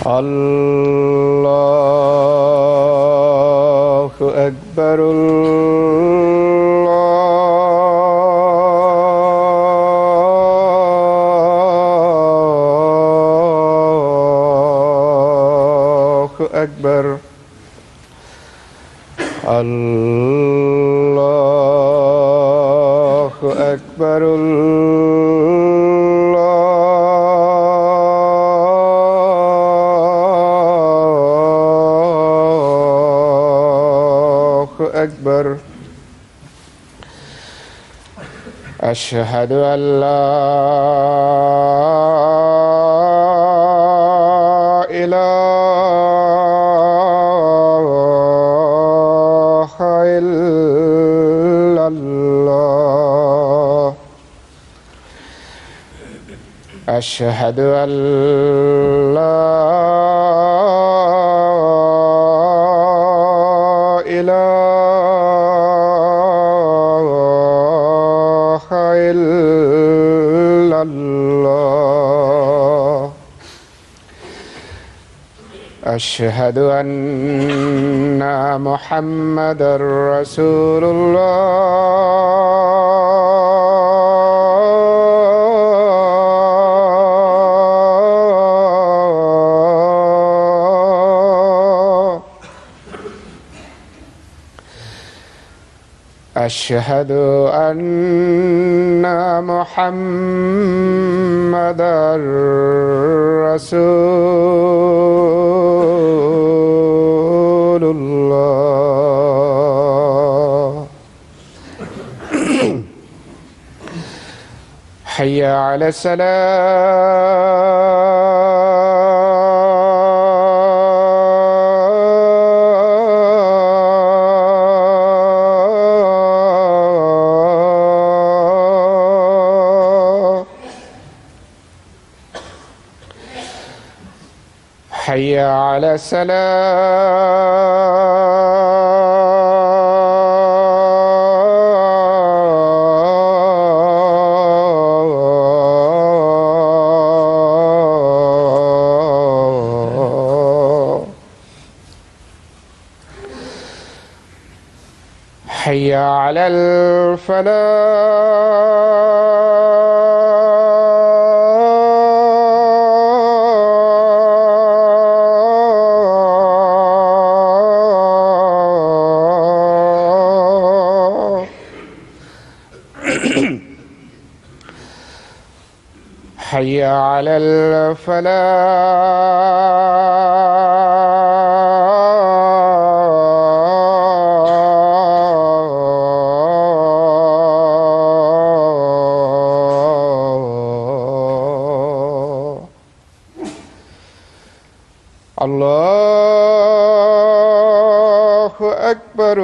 الله أكبر. الله أكبر. الله أكبر. الله أكبر. أشهد أن لا إله إلا الله. أشهد أن لا إله إلا الله. أشهد أن محمدًا رسول الله. أشهد أن محمدًا رسول الله. حي على الصلاة. حي على الصلاة. حي على الفلاح. حي على الفلاح. الله أكبر.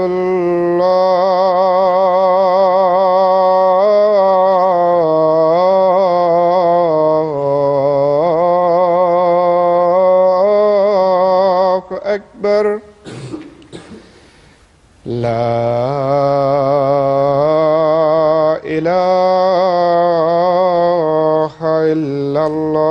الله أكبر. لا إله إلا الله.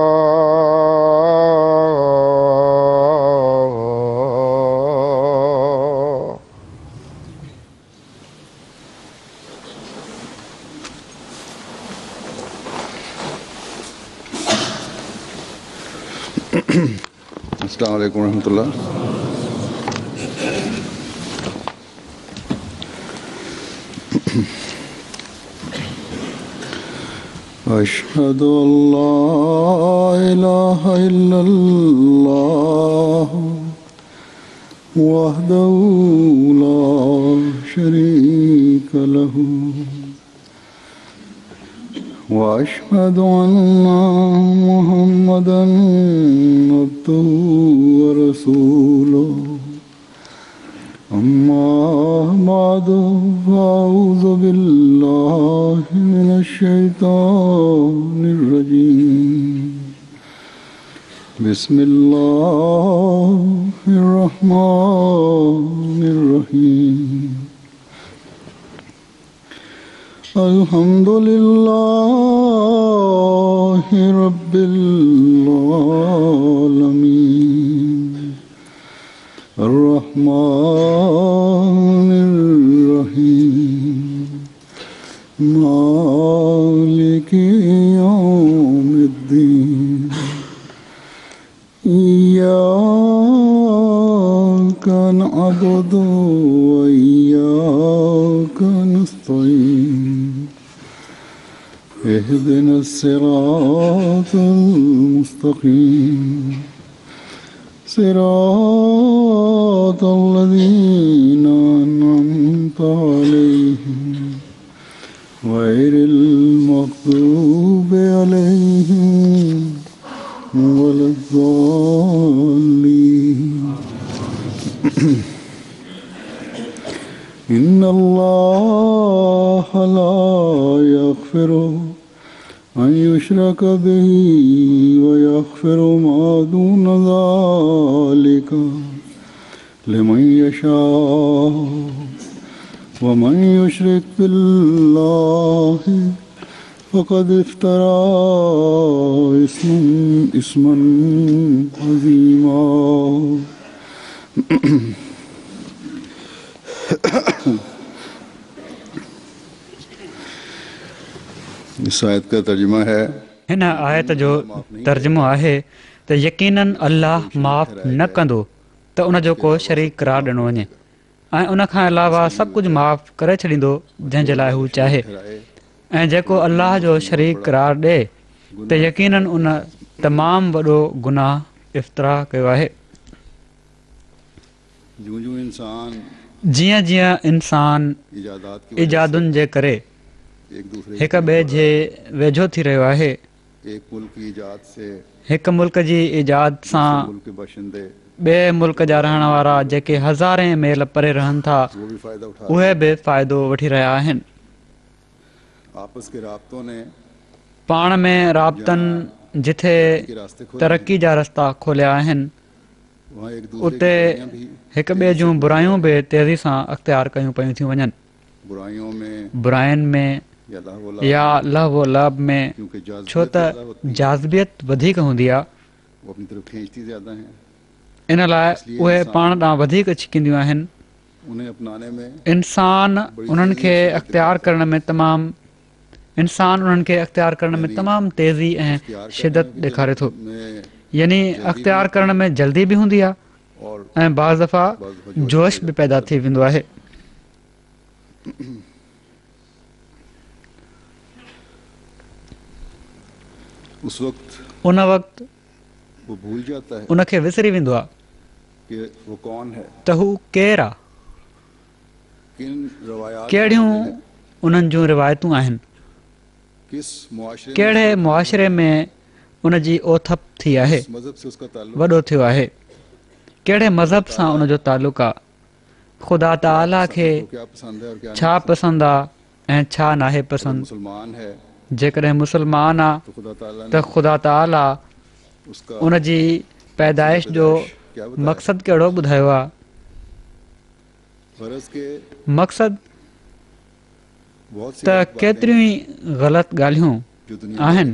अस्सलामु अलैकुम रहमतुल्लाह। अशहदु अल्ला इलाहा इल्लल्लाह वहदहु ला शरीका लहू व अशहदु अन्ना मुहम्मदन अब्दुहु व रसूलुहु। अम्मा बादु फ़अऊज़ु बिल्लाहि मिनश शैतानिर रजीम। बिस्मिल्लाहिर रहमानिर रहीम। अल्हम्दुलिल्लाहि रब्बिल आलमीन। الرحمن الرحيم مالك يوم الدين إياك نعبد وإياك نستعين اهدنا الصراط المستقيم صراط الذين أنعمت عليهم غير المغضوب عليهم ولا الضالين إن الله لا يغفر أن يشرك به ويغفر ما دون ذلك لمن يشاء ومن يشرك بالله فقد افترى اسما عظيما इस आयत का तर्जुमा है हिन आयत जो तर्जुमो आहे त यकीनन अल्लाह माफ़ न कंदो त उन जो को शरीक करार ॾिनो वञे ऐं उन खां अलावा सभु कुझु माफ़ करे छॾींदो जंहिंजे लाइ हू चाहे ऐं जेको अल्लाह जो शरीक करार ॾे त यकीनन उन तमामु वॾो गुनाह इफ़्तिरा कयो आहे जीअं जीअं इंसान इजादुनि जे करे हिक ॿिए जे वेझो थी रहियो आहे हिकु मुल्क जी इजाद सां ॿिए मुल्क जा रहण वारा जेके हज़ारे मेल परे रहनि था उहे बि फ़ाइदो वठी रहिया आहिनि पाण में राब्तनि जिथे तरक़ी जा रस्ता खोलिया आहिनि उते हिक ॿिए जूं बुरायूं बि तेज़ी सां अख़्तियार कयूं पियूं थियूं वञनि बुराइनि में या लहव लब में छो त जाज़बियत वधीक हूंदी आहे इन लाइ उहे पाण ॾांहुं वधीक छिकींदियूं आहिनि इंसान उन्हनि खे अख़्तियार करण में तमामु तेज़ी ऐं शिदत ॾेखारे थो यानी अख़्तियार करण में जल्दी बि हूंदी आहे ऐं बाज़ दफ़ा जोश बि पैदा थी वेंदो आहे उन वक़्तु उनखे विसरी वेंदो आहे त हू केरु आहे कहिड़ियूं उन्हनि जूं रिवायतूं आहिनि कहिड़े मुआशिरे में उन जी ओथप थी आहे वॾो थियो आहे कहिड़े मज़हब सां उनजो तालुक़ आहे ख़ुदा ताला खे छा पसंदि आहे ऐं छा नाहे पसंदि जेकॾहिं मुस्लमान आहे त ख़ुदा ताला उन जी पैदाइश जो मक़सदु कहिड़ो ॿुधायो आहे मक़सदु त केतिरियूं ई ग़लति ॻाल्हियूं आहिनि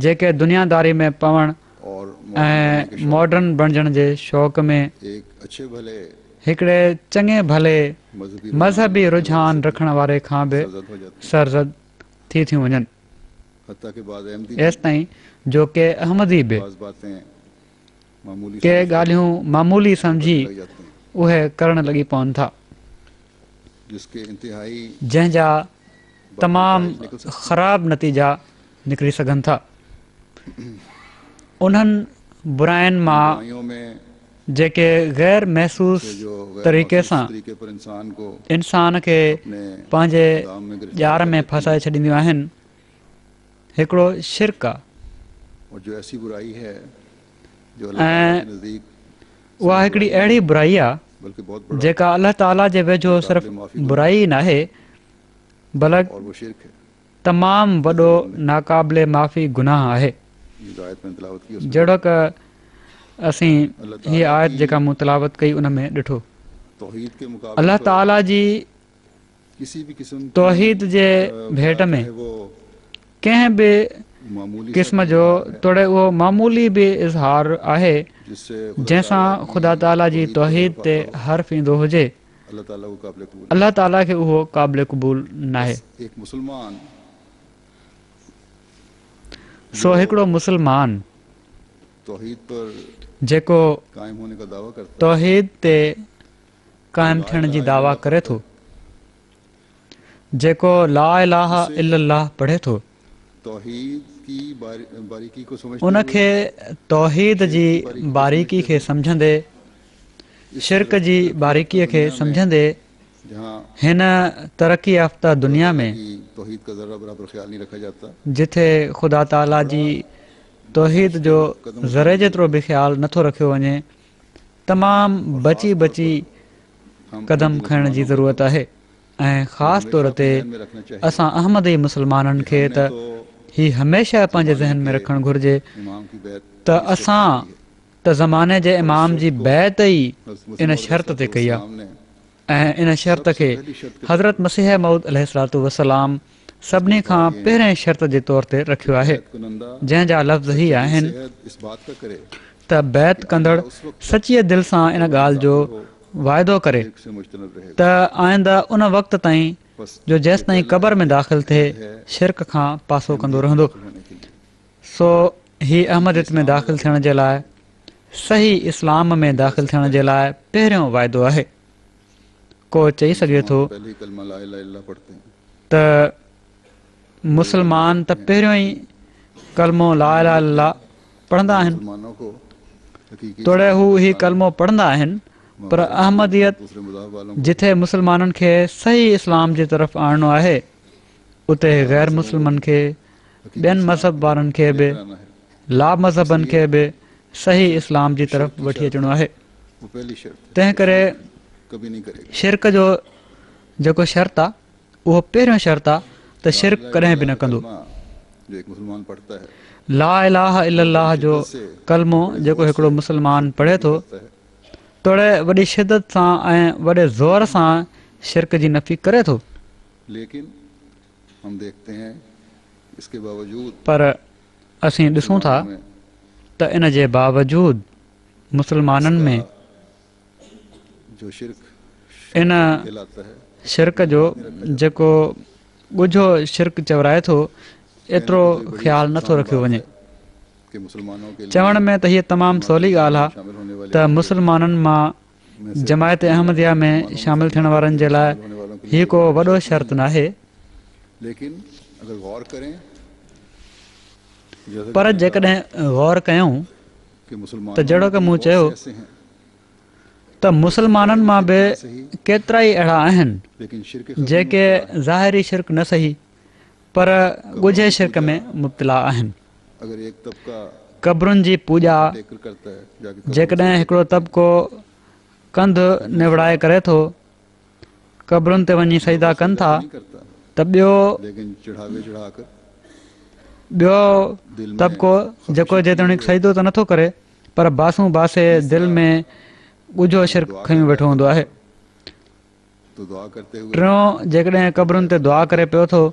जेके दुनियादारी में पवणु ऐं मॉडर्न बणजण जे शौक़ में हिकिड़े चङे भले मज़हबी रुझान रखण वारे खां बि सरज़द थी थियूं वञनि एसि ताईं जो के अहमदी बि के ॻाल्हियूं मामूली सम्झी उहे करणु लॻी पवनि था जंहिंजा तमामु ख़राब नतीजा निकिरी सघनि था उन्हनि बुराइनि मां जेके गैर महसूस तरीक़े सां इंसान खे पंहिंजे ॼार में फसाए छॾींदियूं आहिनि हिकिड़ो शिरक आहे ऐं उहा हिकिड़ी अहिड़ी बुराई आहे जेका अलाह ताला जे वेझो सिर्फ़ु बुराई न आहे बल्कि तमामु वॾो नाक़ाबिले माफ़ी गुनाह आहे जहिड़ो की असीं हीअ आयत जेका मूं तिलावत कई उन में ॾिठो अलाह ताला जी तौहीद जे भेट में कंहिं बि क़िस्म जो तोड़े उहो मामूली बि इज़हार आहे जिससे जंहिंसां ख़ुदा ताला जी तौहीद ते हर्फ़ ईंदो हुजे, अल्लाह ताला को काबिल कबूल अल्लाह ताला खे उहो क़ाबिल क़बूल नाहे। एक मुसलमान सो हिकिड़ो मुस्लमान तौहीद पर जेको कायम होने का दावा करता है, तौहीद ते क़ाइमु थियण जी दावा करे थो, जेको ला इलाहा इल्लल्लाह पढ़े थो, तौहीद की बारीकी को समझते उनखे तौहीद जी बारीकी खे सम्झंदे, शिरक जी बारीकीअ खे सम्झंदे जहाँ हिन तरक़ी याफ़्ता दुनिया में तौहीद का ज़रा बराबर ख्याल नहीं रखा जाता, जिथे ख़ुदा ताला जी तौहीद जो ज़रे जेतिरो बि ख़्यालु नथो रखियो वञे, तमामु बची बची क़दम खणण जी ज़रूरत आहे। ऐं ख़ासि तौर ते असां अहमदी मुस्लमाननि खे त हीउ हमेशह पंहिंजे ज़हन में रखणु घुरिजे इमाम की बैत त असां त ज़माने जे इमाम जी बैत ई इन शर्त ते कई आहे, सामने ऐं इन शर्त खे हज़रत मसीह मऊद अलैहिस्सलातु वसलाम सभिनी खां पहिरें शर्त जे तौर ते रखियो आहे, कुनंदा जंहिंजा लफ़्ज़ ही आहिनि सेहत इस बात का करे त बैत कंदड़ सचीअ दिलि सां इन ॻाल्हि जो वाइदो करे से मुश्तनद रहे, त आईंदा उन वक़्त ताईं बस जो जेसि ताईं क़बर में दाख़िल थिए शिरक खां पासो कंदो रहंदो। होने के लिए सो ही अहमदियत में दाख़िल थियण जे लाइ, सही इस्लाम में दाख़िल थियण जे लाइ पहिरियों वाइदो आहे। को चई सघे थो पहले ही कलमा ला इलाहा इल्लल्लाह पढ़ते हैं, त मुस्लमान त पहिरियों ई कलमो ला इलाहा इल्लल्लाह पढ़ंदा आहिनि, मुसलमानों को हकीकी तोड़े हू ही कलमो पढ़ंदा आहिनि, पर अहमदियत दूसरे मज़हब वालों को जिथे मुस्लमाननि खे सही इस्लाम जी तरफ़ आणणो आहे, उते गैर मुस्लिमनि खे, ॿियनि मज़हब वारनि खे बि, कराना है, ला मज़हबनि खे बि सही इस्लाम जी तरफ़ वठी अचिणो आहे। वो पहली शर्त है, तंहिं करे कभी नहीं करेगा। शिरक जो जेको शर्त आहे, उहो पहिरियों शर्त आहे त शिरक कॾहिं बि न कंदो। कलमा जो एक मुसलमान पढ़ता है ला इलाहा इल्लल्लाह जो कलमो जेको हिकिड़ो मुस्लमान पढ़े थो, पढ़ता है, तोड़े वॾी शिदत सां ऐं वॾे ज़ोर सां शिरक जी नफ़ी करे थो, लेकिन हम देखते हैं इसके बावजूद पर असीं ॾिसूं था में त इन जे बावजूदु मुस्लमाननि में जो शिरक इन कहलाता है, शिरक जो जेको ॻुझो शिरक चवराए थो, एतिरो ख़्यालु नथो रखियो वञे। कि मुसलमानों के लिए चवण में त हीअ तमामु सवली ॻाल्हि आहे शामिल होने वाले त मुस्लमाननि मां जमायत अहमदिया में शामिल थियण वारनि जे लाइ हीउ को वॾो शर्त न आहे, लेकिन अगर गौर करें जैसा पर जेकॾहिं गौर कयूं कि मुसलमान त जहिड़ो की मूं चयो ऐसे हैं, त मुस्लमाननि मां बि केतिरा ई अहिड़ा आहिनि लेकिन शिरक जेके ज़ाहिरी शिरक न सही पर ॻुझे शिरक में मुब्तला आहिनि। अगर एक तबका क़बरुनि जी पूॼा टेकर करता है जाके जेकॾहिं हिकिड़ो तबिको कंधु निवड़ाए करे थो, क़बरुनि ते वञी सजदा कनि था, नहीं करता, त ॿियो लेकिन चढ़ावे चढ़ाकर तबिको जेको जेतोणीकि सजदो त नथो करे, पर बासूं बासे दिलि में ॻुझो शिरक खयूं वेठो हूंदो आहे। तो दुआ करते हुए टियों, जेकॾहिं क़बरुनि ते दुआ करे पियो थो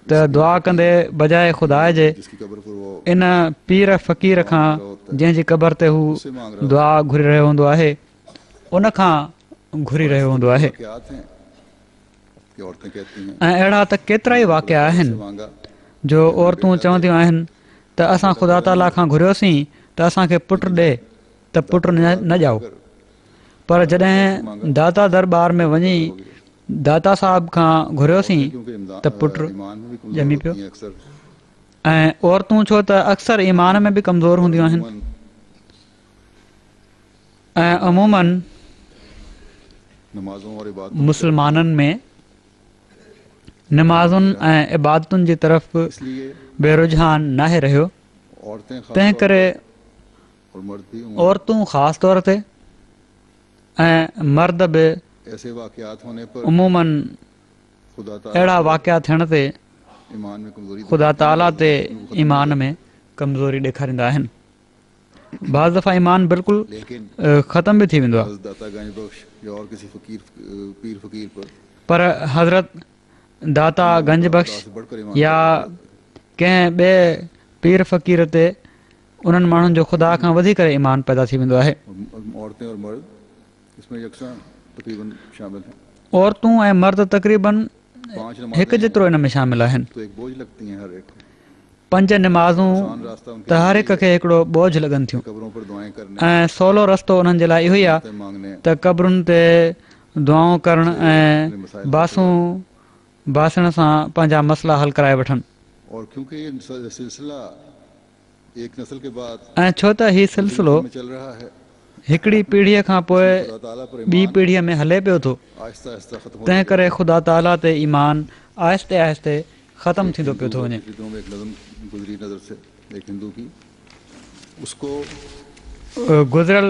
त दुआ कंदे बजाए ख़ुदा जे जिसकी कब्र पर वो इन पीर फ़क़ीर खां जंहिंजी क़बर ते हू दुआ घुरी रहियो हूंदो आहे, उन खां घुरी रहियो हूंदो आहे। वाक़यात हैं कि औरतें कहती हैं ऐं अहिड़ा त केतिरा ई वाक़िया आहिनि मांगा जो औरतूं चवंदियूं आहिनि त असां ख़ुदा ताला खां घुरियोसीं त असांखे पुटु ॾे, त पुटु न ॼाओ, पर जॾहिं दाता दरबार में वञी दाता साहिब खां घुरियोसीं क्योंकि त पुटु ईमान में भी कमजोर ॼमी पियो। होती हैं अक्सर, ऐं औरतूं छो त अक्सर ईमान में बि कमज़ोर हूंदियूं आहिनि, अमूमन ऐं अमूमन नमाज़ों और इबादत मुस्लमाननि में नमाज़ुनि ऐं इबादतुनि जी तरफ़ इसलिए बेरुझान नाहे रहियो। औरतें खास तंहिं तौर करे और मर्द भी औरतूं ख़ासि तौर ते ऐं मर्द बि ऐसे वाक़यात होने पर अमूमन खुदा अहिड़ा वाक़िया थियण ते ईमान में कमजोरी ख़ुदा ताला ते ईमान में कमज़ोरी ॾेखारींदा आहिनि। बाज़ दफ़ा ईमान बिल्कुलु लेकिन ख़तम बि थी वेंदो आहे, दाता गंज बख्श या और किसी पीर फकीर पर हज़रत दाता गंज बख़्श से बढ़कर ईमान या कंहिं ॿिए पीर फ़क़ीर ते उन्हनि माण्हुनि जो ख़ुदा खां वधीक ईमान पैदा थी वेंदो आहे। औरतें और मर्द इसमें यकसां तकरीबन शामिल हैं। औरतूं ऐं मर्द तक़रीबन 5 हिकु नमाज़ें जेतिरो हिन में शामिल आहिनि। तो एक बोझ लगती हैं हर एक को। 5 निमाज़ूं आसान रास्ता उनके त हर लिए हिक खे हिकिड़ो बोझ लॻनि थियूं कब्रों पर दुआएं करने, ऐं सवलो रस्तो उन्हनि जे लाइ इहो ई आहे मदद मांगने, त क़बरुनि ते दुआऊं करणु ऐं बासूं बासण सां पंहिंजा मसइला हल कराए वठनि। और क्योंकि ये सिलसिला एक नस्ल के बाद ऐं छो त हीउ सिलसिलो में चल रहा है, हिकिड़ी पीढ़ीअ खां पोइ खुदा ताला पर ॿी ईमान पीढ़ीअ में हले पियो थो, आहिस्ता आहिस्ता खत्म हो तंहिं करे ख़ुदा ताला ते ईमान आहिस्ते आहिस्ते ख़तमु थींदो पियो थो वञे। हिंदुओं में एक नज़म गुजरी नज़र से एक हिंदू की, उसको गुज़िरियल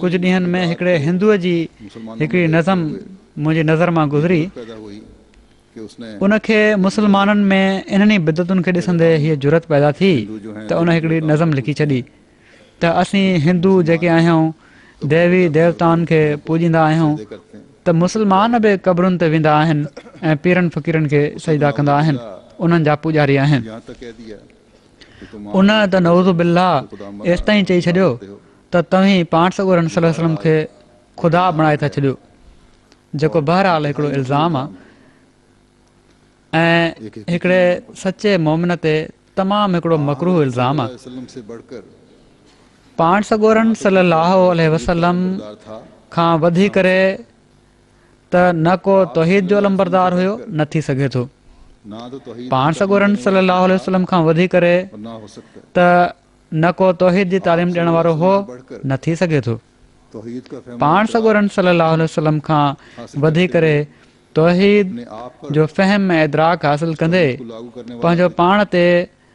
कुझु ॾींहंनि में हिकिड़े हिंदूअ जी हिकिड़ी नज़म मुंहिंजी नज़र मां गुज़री। पैदा हुई कि उसने उनखे मुस्लमाननि में इन्हनि बिदतुनि खे ॾिसंदे हीअ जुरत पैदा थी त उन हिकिड़ी नज़म लिखी छॾी त असीं हिंदू जेके आहियूं देवी देवताउनि खे पूॼींदा आहियूं करते हैं। त मुस्लमान बि क़बरुनि ते वेंदा आहिनि ऐं पीरनि फ़क़ीरनि खे सजदा कंदा आहिनि, उन्हनि जा पुॼारी आहिनि। यहाँ तक कह दिया कि तुम उन त नऊज़ु बिल्लाह एसि ताईं चई छॾियो त तव्हीं पाण सॻोरन सल्लल्लाहु अलैहि वसल्लम खे ख़ुदा बणाए था छॾियो, जेको बहरहाल हिकिड़ो इल्ज़ाम आहे ऐं हिकिड़े सचे मोमिन ते तमामु हिकिड़ो मकरूह इल्ज़ाम आहे। वसल्लम से बढ़कर पाण सॻोरन सल्लल्लाहु अलैहि वसल्लम था, खां वधी करे त न को तौहीद जो अलमबरदार हुयो, न थी सघे थो। ना तो तौहीद पाण सॻोरन सल्लल्लाहु अलैहि वसल्लम खां वधी करे और ना हो सकता है। त न को तौहीद जी तालीम ॾियण वारो हो, न थी सघे थो। तौहीद का फहम पाण सॻोरन सल्लल्लाहु अलैहि वसल्लम खां वधी करे तौहीद अपने आप पर जो फ़हम ऐं इदराक हासिल कंदे को लागू करने वाला पंहिंजो पाण ते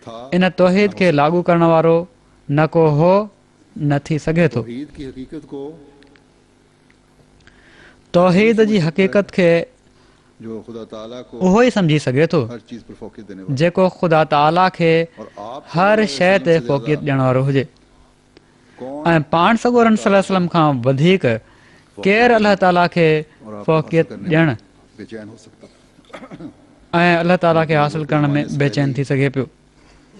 था। इन तौहीद खे लागू करण वारो न को हो, न थी सघे थो। तौहीद की हकीकत को तौहीद जी हक़ीक़त खे जो खुदा ताला को उहो ई सम्झी सघे थो हर चीज पर फोकस देने वाला, जेको ख़ुदा ताला खे और आप हर शइ ते फ़ौक़ियत ॾियण वारो हुजे। कौन ऐं पाण सॻोरन सल्लल्लाहु अलैहि वसल्लम खां वधीक केरु अलाह ताला खे और आप फ़ौक़ियत ॾियण बेचैन हो सकता है। ऐं अलाह ताला खे हासिल करण में बेचैन थी सघे पियो।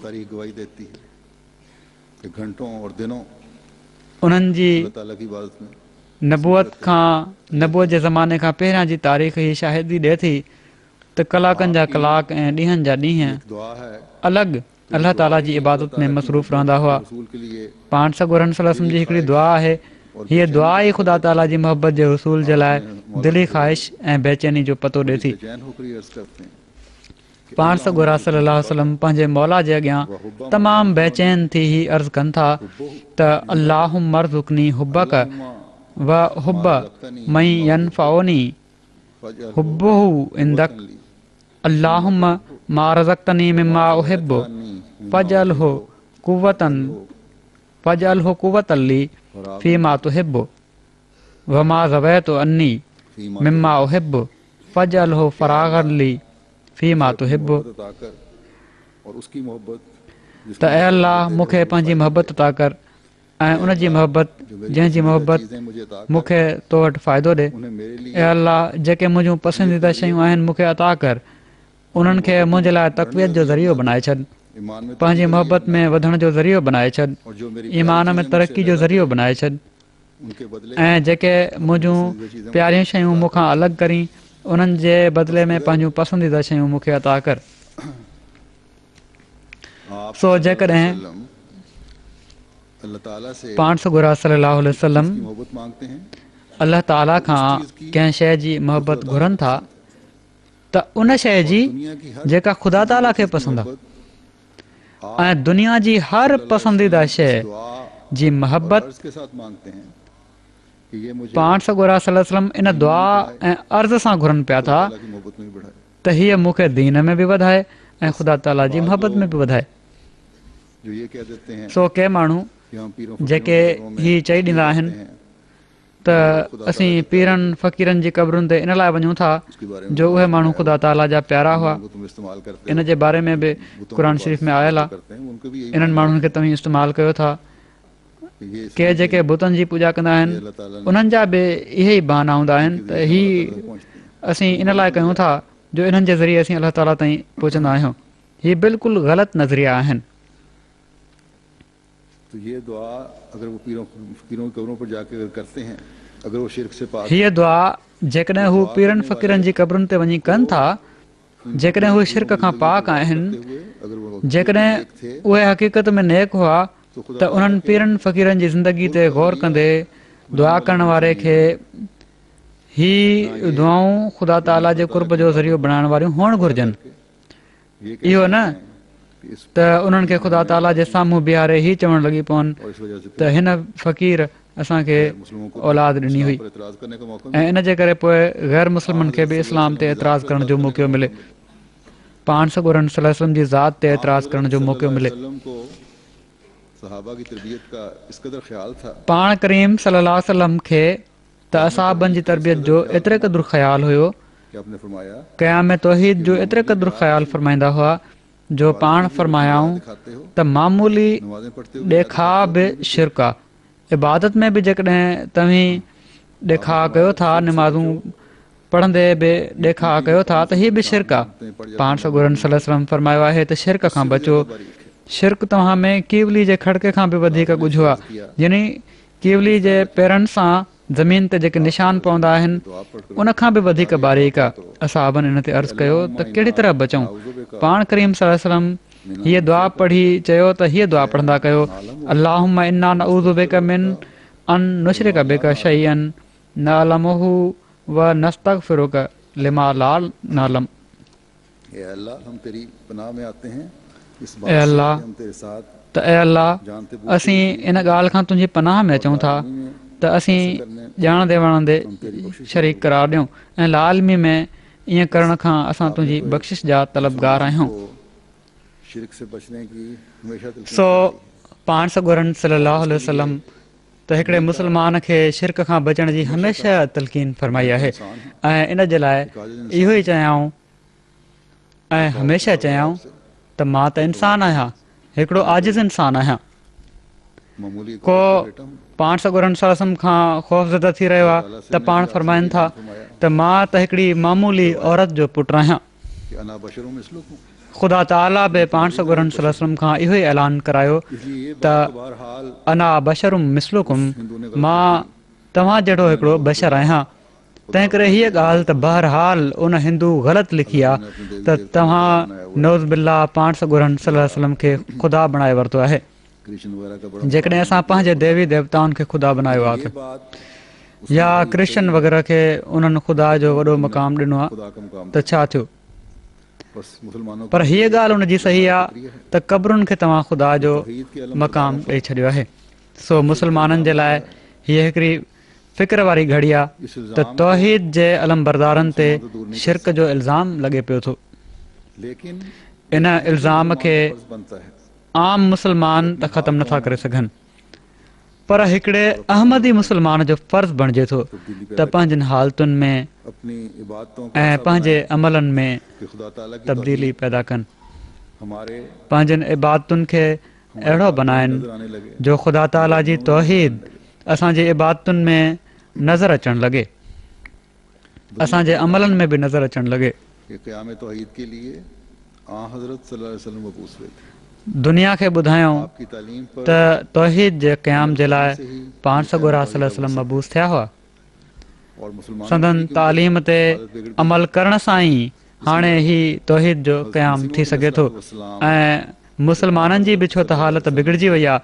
तारीख़ गवाही देती है कि घंटों और दिनों उन्हनि जी अल्लाह ताला की इबादत में नबूअत जे ज़माने खां पहिरियां जी तारीख़ ही शाहिदी ॾिए थी त कलाकनि जा कलाक ऐं ॾींहंनि जा ॾींहं दुआ है अलॻि अलाह ताला जी इबादत में मसरूफ़ रहंदा हुआ। रसूल के लिए पाण सॻोरन सल्लल्लाहु अलैहि वसल्लम जी हिकिड़ी दुआ आहे, हीअ दुआ ई ख़ुदा ताला जी मोहबत जे हुसूल जे लाइ दिली ख़्वाहिश ऐं बेचैनी जो पतो ॾिए थी। बेचैन होकर ये अर्ज़ करते हैं पाण सॻोरा सल्लल्लाहु अलैहि वसल्लम पंहिंजे मौला जे अॻियां तमामु बेचैन थी ही अर्ज़ कनि था त अल्लाहुम्मा अर्ज़ुक़नी हुब्बक व हुब्ब मई यनफ़उनी हुब्बुहु इंदक अल्लाहुम्मा मा रज़क़तनी मिम्मा उहिब्बु फजअलहु कुव्वतन ली फ़ीमा तुहिब्बु व मा ज़बैतु अन्नी मिम्मा उहिब्बु फजअलहु फ़राग़न ली फ़ीमा तुहिब्बु। अता कर और उसकी मोहब्बत त ऐं अल्लाह मूंखे पंहिंजी मोहबत अता कर ऐं उन जी मोहबत जंहिंजी मोहबत मुझे अता कर, मूंखे तो वटि फ़ाइदो ॾे। उन्हें मेरे लिए ऐं अल्लाह जेके मुंहिंजूं पसंदीदा शयूं आहिनि मूंखे अता कर, उन्हनि खे मुंहिंजे लाइ तक़वियत जो ज़रियो बणाए छॾ, ईमान में पंहिंजी मोहबत में वधण जो ज़रियो बणाए छॾ, और जो मेरी ईमान में तरक़ी जो ज़रियो बणाए छॾ। उनके बदले ऐं जेके मुंहिंजूं प्यारियूं शयूं मूंखां अलॻि करी उन्हनि जे बदिले में पंहिंजूं पसंदीदा शयूं मूंखे अता कर। आप सो जेकॾहिं अल्लाह ताला से पाण सॻोरा सल्लल्लाहु अलैहि वसल्लम की मोहब्बत मांगते हैं अल्लाह ताला खां कंहिं शइ जी मोहबत घुरनि था त उन शइ जी दुनिया की हर जेका ख़ुदा ताला खे पसंदि आहे ऐं दुनिया जी हर पसंदीदा शइ दुआ जी मोहबत अर्ज के साथ मांगते हैं कि ये मुझे पाण सॻोरा सल्लल्लाहु अलैहि वसल्लम इन दुआ ऐं अर्ज़ सां घुरनि पिया था अल्लाह की मोहब्बत में भी बढ़ाए। त हीअ मूंखे दीन में बि वधाए ऐं ख़ुदा ताला जी मोहबत में बि वधाए। जो ये कह देते हैं सो के माण्हू कि हम पीरों जेके ही चई ॾींदा आहिनि त असीं पीरनि फ़क़ीरनि जी क़बरुनि ते इन लाइ वञूं था जो उहे माण्हू ख़ुदा ताला जा प्यारा हुआ। तुम इस्तेमाल करते इन जे बारे में बि क़ुर शरीफ़ में आयल आहे, करते हैं उनको भी यही इन्हनि माण्हुनि खे तव्हीं इस्तेमालु कयो था। ये के जेके बुतनि जी पूॼा कंदा आहिनि अल्लाह ताला ने उन्हनि जा बि इहे ई बहाना हूंदा आहिनि त ही असीं इन लाइ कयूं था जो इन्हनि जे ज़रिए असीं अलाह ताला ताईं पहुचंदा आहियूं। हीअ बिल्कुलु ग़लति नज़रिया आहिनि। तो ये दुआ अगर वो पीरों फकीरों की कब्रों पर जाके अगर करते हैं, अगर वो शिरक से पाक हीअ दुआ जेकॾहिं हू पीरनि फ़क़ीरनि जी क़बरुनि ते वञी कनि था, जेकॾहिं उहे शिरक खां पाक आहिनि, अगर वो जेकॾहिं उहे हक़ीक़त में नेक हुआ त उन्हनि पीरनि फ़क़ीरनि जी ज़िंदगी ते गौर कंदे दुआ करण वारे खे ही दुआऊं ख़ुदा ताला जे कुर्ब जो ज़रियो बणाइण वारियूं हुअणु घुरिजनि। इहो न त उन्हनि खे ख़ुदा ताला जे साम्हूं बीहारे ही चवणु लॻी पवनि त हिन फ़क़ीर असांखे औलाद ॾिनी हुई, ऐं इन जे करे पोइ ग़ैर मुस्लिमनि खे बि इस्लाम ते एतिराज़ करण जो मौक़ो मिले, पाण सॻोरनि सल्लल्लाहु अलैहि वसल्लम जी ज़ात ते एतिराज़ करण जो मौक़ो मिले। पाण करीम सल्लल्लाहु अलैहि वसल्लम खे त असहाबनि जी तरबियत जो एतिरे क़दुरु ख़्यालु हुयो, क़याम तौहीद जो एतिरे क़दुरु ख़्यालु फ़रमाईंदा हुआ जो पाण फ़रमायाऊं त मामूली ॾेखा बि शिरक आहे। इबादत में बि जेकॾहिं तव्हीं ॾेखा कयो था, निमाज़ूं पढ़ंदे बि ॾेखा कयो था, त हीअ बि शिरक आहे। पाण सॻोरनि सल्लल्लाहु अलैहि वसल्लम फ़रमायो आहे त शिरक खां बचो, शिरक तव्हां में कीवली जे खड़के खां बि वधीक ॻुझो आहे, यानी कीवली जे पेरनि सां ज़मीन ते जेके निशान पवंदा आहिनि उनखां बि वधीक बारीक आहे। असहाबनि इन ते अर्ज़ु कयो त कहिड़ी तरह बचूं? पाण करीम सल्लल्लाहु अलैहि वसल्लम हीअ दुआ पढ़ी चयो त हीअ दुआ पढ़ंदा कयो, अल्लाहुम्मा इन्ना नऊज़ु बिका मिन अन नुशरिक बिका शैअन नअलमुहु व नस्तगफिरुक लिमा ला नअलम। ए अल्लाह, हम तेरी पनाह में आते हैं इस बात ए अल्लाह, से हम तेरे साथ त ए अल्लाह, असीं इन ॻाल्हि खां तुंहिंजी पनाह में अचूं था त असीं ॼाणंदे वणंदे शरीक करार ॾियूं, ऐं लालमी में ईअं करण खां असां तुंहिंजी बख़्शिश जा तलबगार आहियूं। सो पाण सॻोरनि सल्लल्लाहु अलैहि वसल्लम त हिकिड़े मुस्लमान खे शिरक खां बचण जी हमेशह तलक़ीन फ़रमाई आहे, ऐं इन जे लाइ इहो ई चयाऊं ऐं हमेशह चयाऊं त मां त इंसानु आहियां, हिकिड़ो आजिज़ इंसानु आहियां। को पाण सॻोरनि सल्लल्लाहु अलैहि वसल्लम खां ख़ौफ़ज़दा थी रहियो आहे त पाण फ़रमाइनि था त मां त हिकिड़ी मामूली औरत जो पुटु आहियां। ख़ुदा ताला बि पाण सॻोरनि सल्लल्लाहु अलैहि वसल्लम खां इहो ई ऐलान करायो त अना बशरुम मिस्लुकुम, मां तव्हां जहिड़ो हिकिड़ो बशर आहियां। तंहिं करे हीअ ॻाल्हि त बहरहाल उन हिंदू ग़लति लिखी आहे त तव्हां नौज़ बिल्ला पाण सॻोरनि सल्लल्लाहु अलैहि वसल्लम खे ख़ुदा बणाए वरितो आहे। जेकॾहिं असां पंहिंजे देवी देवताउनि खे ख़ुदा बनायो आहे या क्रिश्चन वग़ैरह खे उन्हनि ख़ुदा जो वॾो मक़ाम ॾिनो आहे त छा थियो? पर हीअ ॻाल्हि हुनजी सही आहे त क़बरुनि खे तव्हां ख़ुदा जो मक़ाम ॾेई छॾियो आहे। सो मुस्लमाननि जे लाइ हीअ हिकिड़ी फ़िक्र वारी घड़ी आहे त तौहीद जे अलमबरदारनि ते शिरक जो इल्ज़ाम लॻे पियो थो। इन इल्ज़ाम खे आम मुस्लमान त ख़तमु नथा करे सघनि, पर हिकिड़े अहमदी मुस्लमान जो फ़र्ज़ु बणिजे थो त पंहिंजनि हालतुनि में ऐं पंहिंजे अमलनि में तब्दीली पैदा कनि, पंहिंजनि इबादतुनि खे अहिड़ो बनाइनि जो ख़ुदा ताला जी तौहीद असांजे इबादतुनि में नज़र अचणु लॻे, असांजे अमलनि में बि नज़र अचणु लॻे। दुनिया खे ॿुधायूं त तौहीद जे क़याम जे लाइ पाण सॻोरा सल्लल्लाहु अलैहि वसल्लम मबूस थिया हुआ। संदन तालीम ते अमल करण सां ई हाणे ही तौहीद जो क़याम थी सघे थो, ऐं मुस्लमाननि जी बि छो त हालत बिगड़जी वई आहे।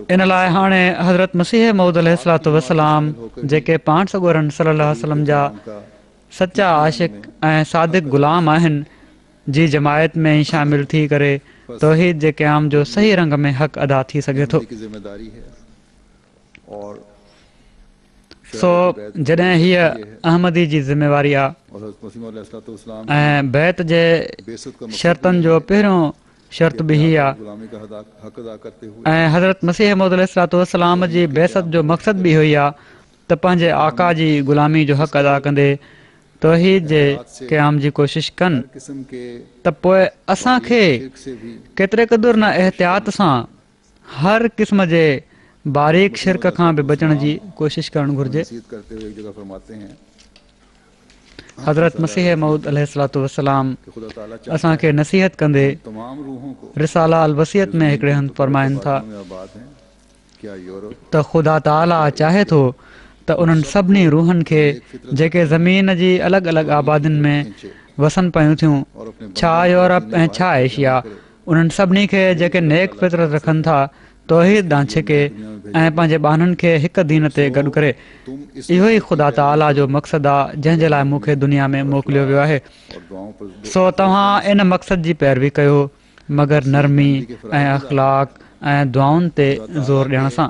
इन लाइ हाणे हज़रत मसीह मऊद अलैहिस्सलातु वस्सलाम जेके पाण सॻोरनि सल्लल्लाहु अलैहि वसल्लम जा सचा आशिक़ ऐं सादिक़ ग़ुलाम आहिनि जी जमायत में ई शामिल थी करे तौहीद जे क़याम जो सही रंग में हक़ अदा थी सघे थो। सो जॾहिं हीअ अहमदी जी ज़िमेवारी आहे ऐं बैत जे शर्तनि जो पहिरियों शर्त बि हीअ आहे, ऐं हज़रत मसीह मऊद अलैहिस्सलातु वस्सलाम जी बैसत जो मक़सदु बि इहो ई आहे त पंहिंजे आका जी ग़ुलामी जो हक़ अदा कंदे तौहीद जे क़याम जी कोशिश कनि, त पोइ असांखे केतिरे क़दुरु न एहतियात सां हर क़िस्म जे बारीक शिरक खां बि बचण जी कोशिश करणु घुरिजे। हज़रत मसीह मऊद अलैहिस्सलातु वस्सलाम कि खुदा ताला असांखे नसीहत कंदे तमाम रूहों को रिसाला अल वसियत में हिकिड़े हंधि फरमाइनि था में आबाद हैं। क्या यूरोप त ख़ुदा ताला चाहे थो त उन्हनि सभिनी रूहनि खे जेके ज़मीन जी अलॻि अलॻि आबादियुनि में वसनि पियूं थियूं, और अपने छा यूरोप ऐं छा एशिया, उन्हनि सभिनी खे जेके नेक फितरत रखनि था तौहीद ॾांहुं छिके ऐं पंहिंजे ॿाननि खे हिकु दीन ते गॾु करे। तुम इस इहो ई ख़ुदा ताला जो मक़सदु आहे जंहिंजे लाइ मूंखे दुनिया में मोकिलियो वियो आहे। और दुआओं पर सो तव्हां इन मक़सद जी पैरवी कयो, मगर नरमी ऐं अख़लाक ऐं दुआउनि ते ज़ोर ॾियण सां।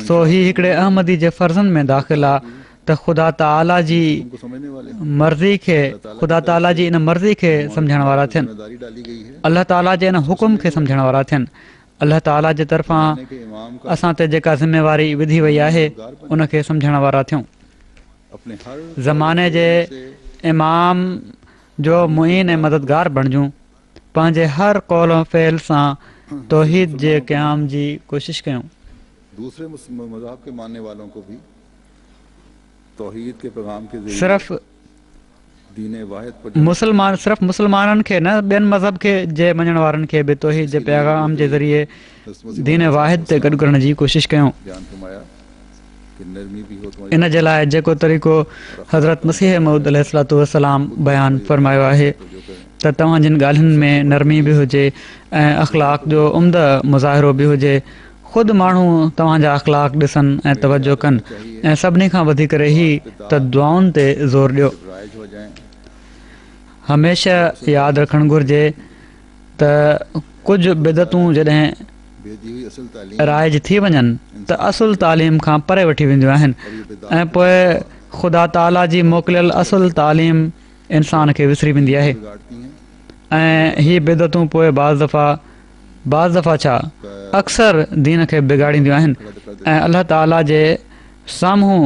सो ही हिकिड़े अहमदी जे फ़र्ज़नि में दाख़िल आहे त ख़ुदा ताला जी तुमको समझने वाले मर्ज़ी खे, ख़ुदा ताला जी इन मर्ज़ी खे सम्झण वारा थियनि, जिम्मेदारी डाली गई है अल्लाह ताला जे इन हुकुम खे सम्झण वारा थियनि। अल्लाह ताला जे तरफ़ां कि इमाम का असां ते जेका ज़िम्मेवारी विधी वई आहे उनखे सम्झण वारा थियूं। अपने हर ज़माने जे इमाम जो मुईन ऐं मददगार बणिजूं, पंहिंजे हर कौल फ़ेल सां तौहीद जे क़याम जी कोशिशि कयूं। दूसरे मज़हब के मानने वालों को भी तौहीद के पैगाम के ज़रिए सिर्फ़ दीन वाहिद पर सिर्फ़ मुसलमाननि खे न, ॿियनि मज़हब खे जे मञण वारनि खे बि तौहीद जे पैगाम जे ज़रिए दीन वाहिद ते गॾु करण जी कोशिशि कयूं। बयान फरमाया कि नरमी भी हो तुम्हारी इन जे लाइ जेको तरीक़ो हज़रत मसीह मऊद अलैहिस्सलातु वस्सलाम बयानु फ़रमायो आहे त तव्हां जिन ॻाल्हियुनि में नरमी बि हुजे ऐं अख़लाक जो उम्दा मुज़ाहिरो बि हुजे, ख़ुदि माण्हू तव्हांजा अख़लाक ॾिसनि ऐं तवजो कनि, ऐं सभिनी खां वधीक ही त दुआउनि ते ज़ोर ॾियो। राइज हो जाएं हमेशह यादि रखणु घुरिजे त कुझु बिदतूं जॾहिं भेजी हुई असल तालीम राइज थी वञनि त असुल तालीम खां परे वठी वेंदियूं आहिनि, ऐं पोइ ख़ुदा ताला जी मोकिलियल असुल तालीम इंसान खे विसरी वेंदी आहे। बिगाड़ती हैं ऐं हीअ बिदतूं पोइ बाज़ दफ़ा छा अक्सर दीन खे बिगाड़ींदियूं आहिनि ऐं अल्लाह ताला जे साम्हूं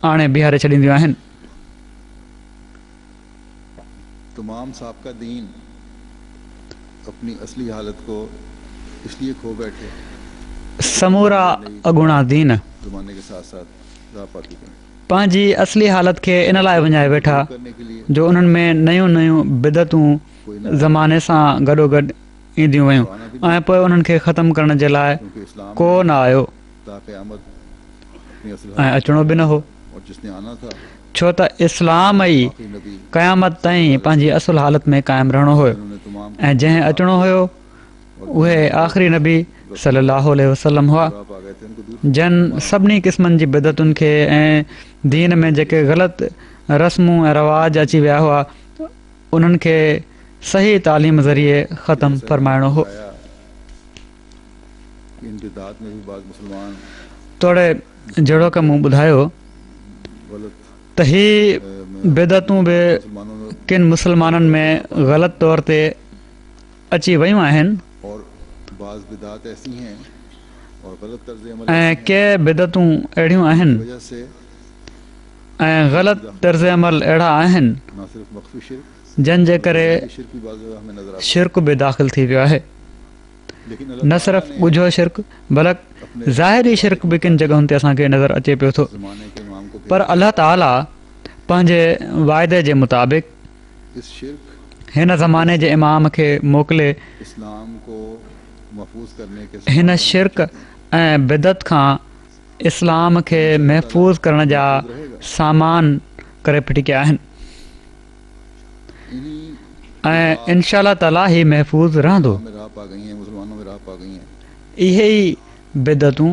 आणे बीहारे छॾींदियूं आहिनि। तमाम साबका दीन अपनी असली हालत को इसलिए खो बैठे समूरा अगुणा दीन ज़माने के साथ साथ राह पाती गई पंहिंजी असली हालत खे इन लाइ विञाए वेठा करने के लिए जो उन्हनि में नयूं नयूं बिदतूं ज़माने सां गॾोगॾु ईंदियूं वयूं ऐं पोइ उन्हनि खे ख़तमु करण जे लाइ क्योंकि इस्लाम को न आयो ताक़यामत अपनी असल ऐं अचिणो बि न हो, और जिसने आना था छो त इस्लाम ई आखिरी नबी क़यामत ताईं पंहिंजी असुल हालत में क़ाइमु रहणो हुयो, उन्होंने तमाम ऐं जंहिं अचिणो हुयो उहे आख़िरी नबी सल्लल्लाहु अलैहि वसल्लम हुआ, राह पा गए थे उनको दूर जन सभिनी क़िस्मनि जी बिदतुनि खे ऐं दीन में जेके ग़लति रस्मूं ऐं रवाज अची विया हुआ उन्हनि खे सही तालीम ज़रिए ख़तमु फ़रमाइणो हो। आया कि इन बिदात में भी बाज़ मुसलमान तोड़े जहिड़ो की मूं ॿुधायो गलत त ही बिदतूं बि मुसलमानों में किन मुसलमाननि में ग़लति तौर ते अची वियूं आहिनि और बाज़ बिदात ऐसी हैं और गलत तर्ज अमल ऐं के बिदतूं अहिड़ियूं आहिनि की वजह से ऐं ग़लति तर्ज़ अमल अहिड़ा आहिनि न सिर्फ मख्फी शिर्क जंहिंजे करे शिर्क की बाज़ हमें नजर आता शिरक बि दाख़िल थी वियो आहे। है लेकिन न सिर्फ़ु ॻुझो शिरक बल्कि ज़ाहिरी शिरक बि किन जॻहुनि ते असांखे नज़र अचे पियो थो, ज़माने के इमाम को पर अल्लाह ताला पंहिंजे वाइदे जे मुताबिक़ इस शिर्क हिन ज़माने जे इमाम खे मोकिले इस्लाम को महफूज करने के हिन शिरक ऐं बिदत खां इस्लाम खे महफ़ूज़ करण जा सामान करे फिटी कया आहिनि इन्हीं ऐं इंशा ताला ही महफ़ूज़ रहंदो। में राह पा गई हैं मुसलमानों में राह पा गई हैं इहे ई बिदतूं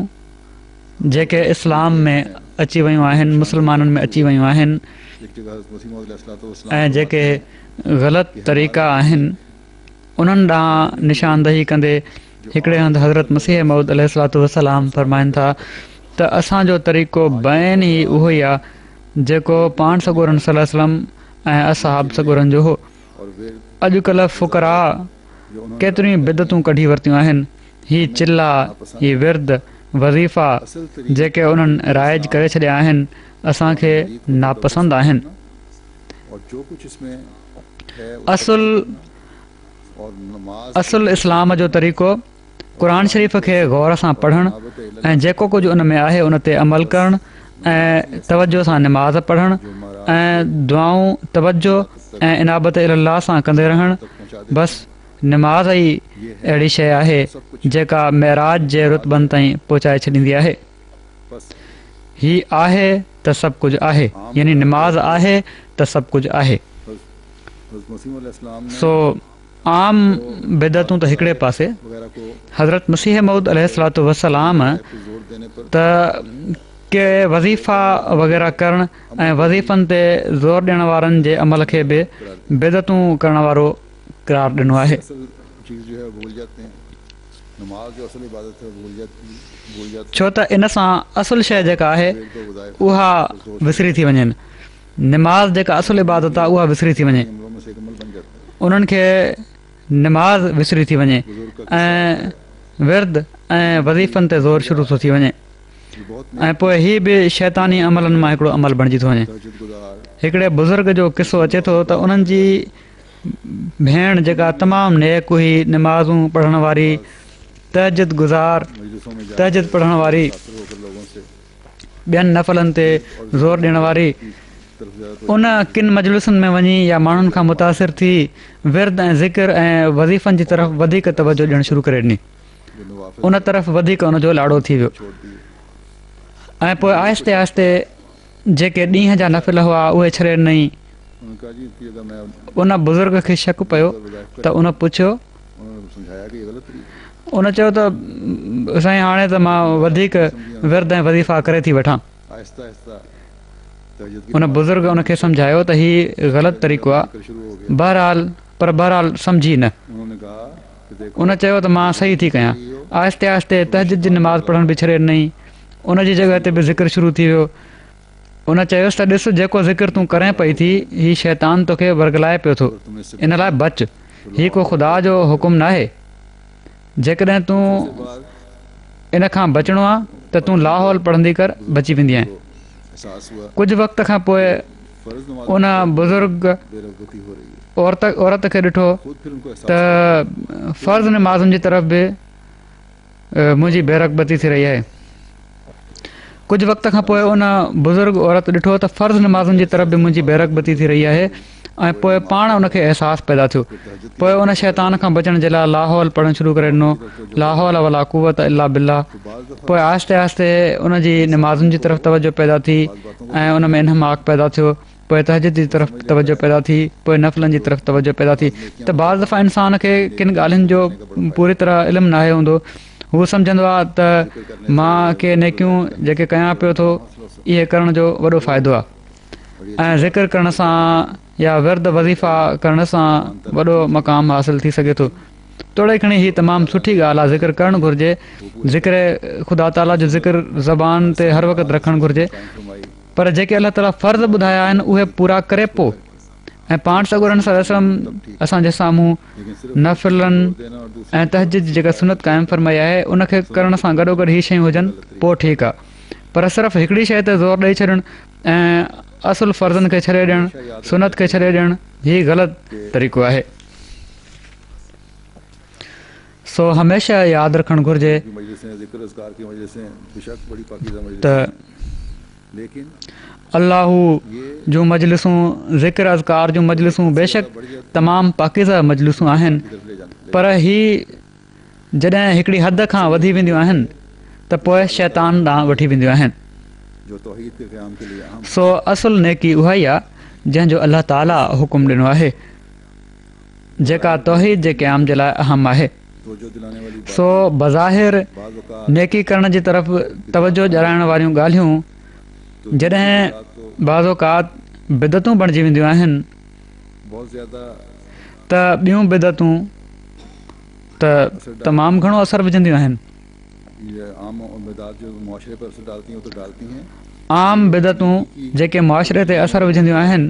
जेके इस्लाम में अची वियूं आहिनि, मुसलमाननि में अची वियूं आहिनि, एक जगह हज़रत मसीह मौद अलैहिस्सलाम ऐं जेके ग़लति तरीक़ा आहिनि उन्हनि ॾांहुं निशानदही कंदे हिकिड़े हंधि हज़रत मसीह मऊद अलैहिस्सलातु वस्सलाम फरमाइनि था त असांजो तरीक़ो बैन ई उहो ई आहे जेको पाण सॻोरनि सल्लल्लाहु अलैहि वसल्लम ऐं असहाब सॻोरनि जो हो। और वे अॼुकल्ह फ़ुक़रा जो उन्होंने केतिरियूं बिदतूं कढी वरितियूं आहिनि, ही चिल्ला, ही विर्द, वज़ीफ़ा असल तरीक़े जेके उन्हनि राइज करे छॾिया आहिनि असांखे नापसंदि आहिनि। और जो कुछ इसमें है असुल और नमाज असुल इस्लाम जो तरीक़ो क़ुरान शरीफ़ खे गौर सां पढ़णु ऐं जेको कुझु उन में आहे उन ते अमल करणु ऐं तवजो सां निमाज़ पढ़णु ऐं दुआऊं तवजो ऐं इनाबत अलाह सां कंदे रहणु। बसि निमाज़ ई अहिड़ी शइ आहे जेका महराज जे रुतबनि ताईं पहुचाए छॾींदी आहे। ही आहे त सभु कुझु आहे, यानी निमाज़ आहे त सभु कुझु आहे। सो आम बिदतूं त हिकिड़े पासे, हज़रत मसीह मऊद अलैहिस्सलातु वस्सलाम त के वज़ीफ़ा वग़ैरह करणु ऐं वज़ीफ़नि ते ज़ोर ॾियण वारनि जे अमल खे बि बिदतूं करण वारो क़रार ॾिनो आहे। छो त इन सां असुलु शइ जेका आहे उहा विसरी थी वञे, निमाज़ जेका असुलु इबादत आहे उहा विसरी थी वञे, उन्हनि खे निमाज़ विसरी थी वञे ऐं विर्द ऐं वज़ीफ़नि ते ज़ोर शुरू थो थी वञे ऐं पोइ हीअ बि शैतानी अमलनि मां हिकिड़ो अमल बणिजी थो वञे। हिकिड़े बुज़ुर्ग जो किसो अचे थो त उन्हनि जी भेण जेका तमामु नेक हुई, निमाज़ूं पढ़ण वारी, तहजद गुज़ार, तहजद पढ़ण वारी, ॿियनि नफ़लनि ते ज़ोर ॾियण वारी, उन किन मजलिसुनि में वञी या माण्हुनि खां मुतासिर थी विर्द ऐं ज़िक्र ऐं वज़ीफ़नि जी तरफ़ वधीक तवजो ॾियणु शुरू करे ॾिनी। उन तरफ़ वधीक उनजो लाड़ो थी वियो ऐं पोइ आहिस्ते आहिस्ते जेके ॾींहं जा नफ़िल हुआ उहे छॾे ॾिनई। उन बुज़ुर्ग खे शक पियो त उन पुछियो, उन चयो त साईं हाणे त मां वधीक विर्द ऐं वज़ीफ़ा करे थी वठां। उन बुज़ुर्ग उनखे सम्झायो त हीउ ग़लति तरीक़ो आहे, बहरहाल सम्झी न। उन चयो त मां सही थी कयां। आहिस्ते आहिस्ते तहजद जी निमाज़ पढ़ण बि छॾे ॾिनई, उन जी जॻह ते बि ज़िक्र शुरू थी वियो। उन चयोसि त ॾिस, जेको ज़िक्र तूं करें पई थी हीउ शैतान तोखे वर्गलाए पियो थो, इन लाइ बच, हीउ को ख़ुदा जो हुकुम न आहे। जेकॾहिं तूं इन खां बचणो आहे त तूं लाहौल पढ़ंदी कर, बची वेंदी आहे। कुझु वक़्त खां पोइ उन बुज़ुर्ग औरत खे ॾिठो त फ़र्ज़ निमाज़ुनि जी तरफ़ बि मुंहिंजी बेरग़बती थी रही आहे। कुझु वक़्त खां पोइ उन बुज़ुर्ग औरत ॾिठो त फ़र्ज़ निमाज़ुनि जी तरफ़ बि मुंहिंजी बेरग़बती थी रही आहे ऐं पोइ पाण उनखे अहसासु पैदा थियो। पोइ उन शैतान खां बचण जे लाइ लाहौल पढ़णु शुरू करे ॾिनो, लाहौल वला कुव्वत इल्ला बिल्लाह। पोइ आहिस्ते आहिस्ते उनजी निमाज़ुनि जी तरफ़ तवजो पैदा थी ऐं उन में इन्हमाक पैदा थियो। पोइ तहजद जी तरफ़ तवजो पैदा थी, पोइ नफ़लनि जी तरफ़ तवजो पैदा थी। त बाज़ दफ़ा इंसान खे किन ॻाल्हियुनि जो पूरी तरह इल्मु नाहे हूंदो, हू सम्झंदो आहे त मां के नेकियूं जेके कयां पियो थो इहे करण जो वॾो फ़ाइदो आहे ऐं ज़िक्र करण सां या विर्द वज़ीफ़ा करण सां वॾो मक़ाम हासिलु थी सघे थो। तोड़े खणी हीअ तमामु सुठी ॻाल्हि आहे, ज़िक्र करणु घुरिजे, ज़िक्र ख़ुदा ताला जो ज़िक्र ज़बान ते हर वक़्तु रखणु घुरिजे, पर जेके अलाह ताला फ़र्ज़ ॿुधाया आहिनि उहे पूरा करे पोइ ऐं पाण सॻुरनि सां असांजे साम्हूं नफ़िलनि ऐं तहजद जी जेका सुनत क़ाइमु फरमाई आहे उनखे करण सां गॾोगॾु हीअ शयूं हुजनि पोइ ठीकु आहे। पर सिर्फ़ु हिकिड़ी शइ ते ज़ोर ॾेई छॾणु ऐं असुलु फ़र्ज़नि खे छॾे ॾियणु, सुनत खे छॾे ॾियणु, हीअ ग़लति तरीक़ो आहे। सो हमेशह यादि रखणु घुरिजे त अल्लाहू जूं मजलिसूं, ज़िक्र अज़कार जूं मजलिसूं बेशक तमामु पाकीज़ा मजलिसूं आहिनि, पर ही जॾहिं हिकिड़ी हद खां वधी वेंदियूं आहिनि त पोइ शैतान ॾांहुं वठी वेंदियूं आहिनि। सो असुलु नेकी उहा ई आहे जंहिंजो अलाह ताला हुकुम ॾिनो आहे, जेका तौहीद जे क़याम जे लाइ अहम आहे। सो बज़ाहिर नेकी करण जी तरफ़ तवजो ॼाणाइण वारियूं ॻाल्हियूं जॾहिं बाज़ औक़ात बिदतूं बणिजी वेंदियूं आहिनि त ॿियूं बिदतूं त तमामु घणो असरु विझंदियूं आहिनि। आम बिदतूं जेके मुआशिरे ते असरु विझंदियूं आहिनि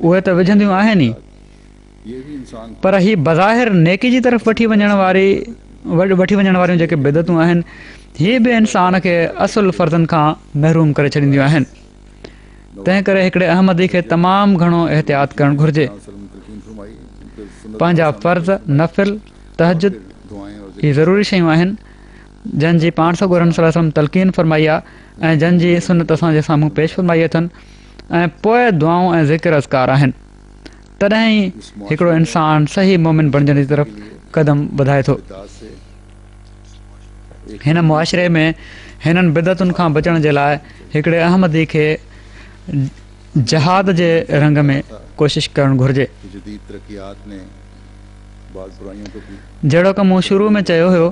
उहे त विझंदियूं आहिनि ई, पर ही बज़ाहिर नेकी जी तरफ़ वठी वञण वारियूं जेके बिदतूं आहिनि हीअ बि इंसान खे असुलु फ़र्ज़नि खां महरूम करे छॾींदियूं आहिनि। तंहिं करे हिकिड़े अहमदी खे तमामु घणो एहतियात करणु घुरिजे। पंहिंजा फ़र्ज़, नफ़िल, तहजद हीअ ज़रूरी शयूं आहिनि, जंहिंजी पाण सॻोरम सल्लल्लाहु अलैहि वसल्लम तलक़ीन फरमाई आहे ऐं जंहिंजी सुनत असांजे साम्हूं पेश फरमाई अथनि ऐं पोइ दुआऊं ऐं ज़िक्र अज़कार आहिनि तॾहिं ई हिकिड़ो इंसानु सही मोमिन बणजण जी तरफ़ क़दम वधाए थो। हिन मुआशिरे में हिननि बिदतुनि खां बचण जे लाइ हिकिड़े अहमदी खे जहाद जे रंग में कोशिशि करणु घुरिजे। जहिड़ो की मूं शुरू में चयो हुयो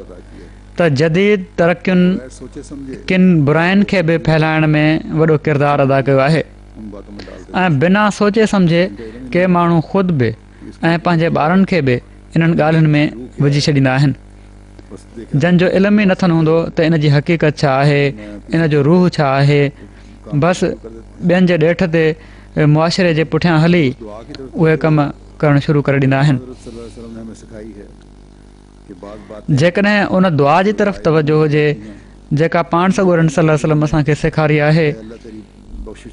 त जदीद तरक़ियुनि किन बुराइनि खे बि फैलाइण में वॾो किरदारु अदा कयो आहे ऐं बिना सोचे सम्झे के माण्हू ख़ुदि बि ऐं पंहिंजे ॿारनि खे बि इन्हनि ॻाल्हियुनि में विझी छॾींदा आहिनि जंहिंजो इल्मु ई नथनि हूंदो त इन जी हक़ीक़त छा आहे, इन जो रूह छा आहे। बसि ॿियनि जे ॾेठ ते मुआशिरे जे पुठियां हली उहे कम करणु शुरू करे ॾींदा आहिनि। जेकॾहिं उन दुआ जी तरफ़ तवजो हुजे जेका पाण सॻोरम सल्लल्लाहु अलैहि वसल्लम असांखे सेखारी आहे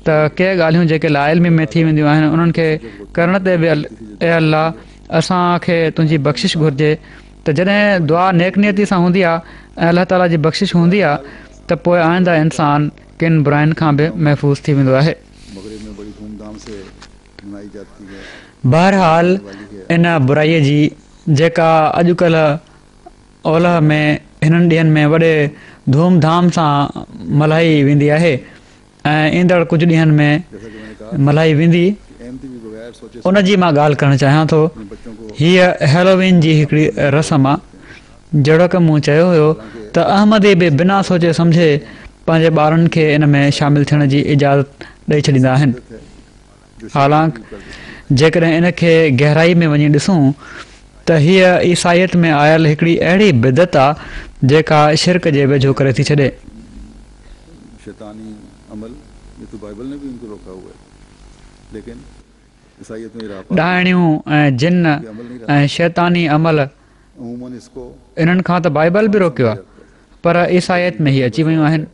त के ॻाल्हियूं जेके लाइल्मी में थी वेंदियूं आहिनि उन्हनि खे करण ते बि ए अल्लाह असांखे तुंहिंजी बख़्शिश घुरिजे त जॾहिं दुआ नेकनियती सां हूंदी आहे ऐं अलाह ताला जी बख़्शिश हूंदी आहे त पोइ आईंदा इंसानु किन बुराइनि खां बि महफ़ूज़ थी वेंदो आहे। बहरहाल इन बुराईअ जी जेका अॼुकल्ह ओलह में हिननि ॾींहंनि में वॾे धूमधाम सां मल्हाई वेंदी आहे ऐं ईंदड़ कुझु ॾींहंनि में मल्हाई वेंदी उन जी मां ॻाल्हि करणु चाहियां थो। हीअ हैलोवीन जी हिकिड़ी रस्म आहे। जहिड़ो की मूं चयो हुयो त अहमदी बि बिना सोचे सम्झे पंहिंजे ॿारनि खे इन में शामिलु थियण जी इजाज़त ॾेई छॾींदा आहिनि। हालांकि जेकॾहिं इन खे गहराई में वञी ॾिसूं त हीअ ईसाइत में आयल हिकिड़ी अहिड़ी बिदत आहे जेका शिरक जे वेझो करे थी छॾे। ॾाहिणियूं ऐं जिन ऐं शैतानी अमल इन्हनि खां त बाइबल बि रोकियो आहे पर ईसाइत में ही अची वियूं आहिनि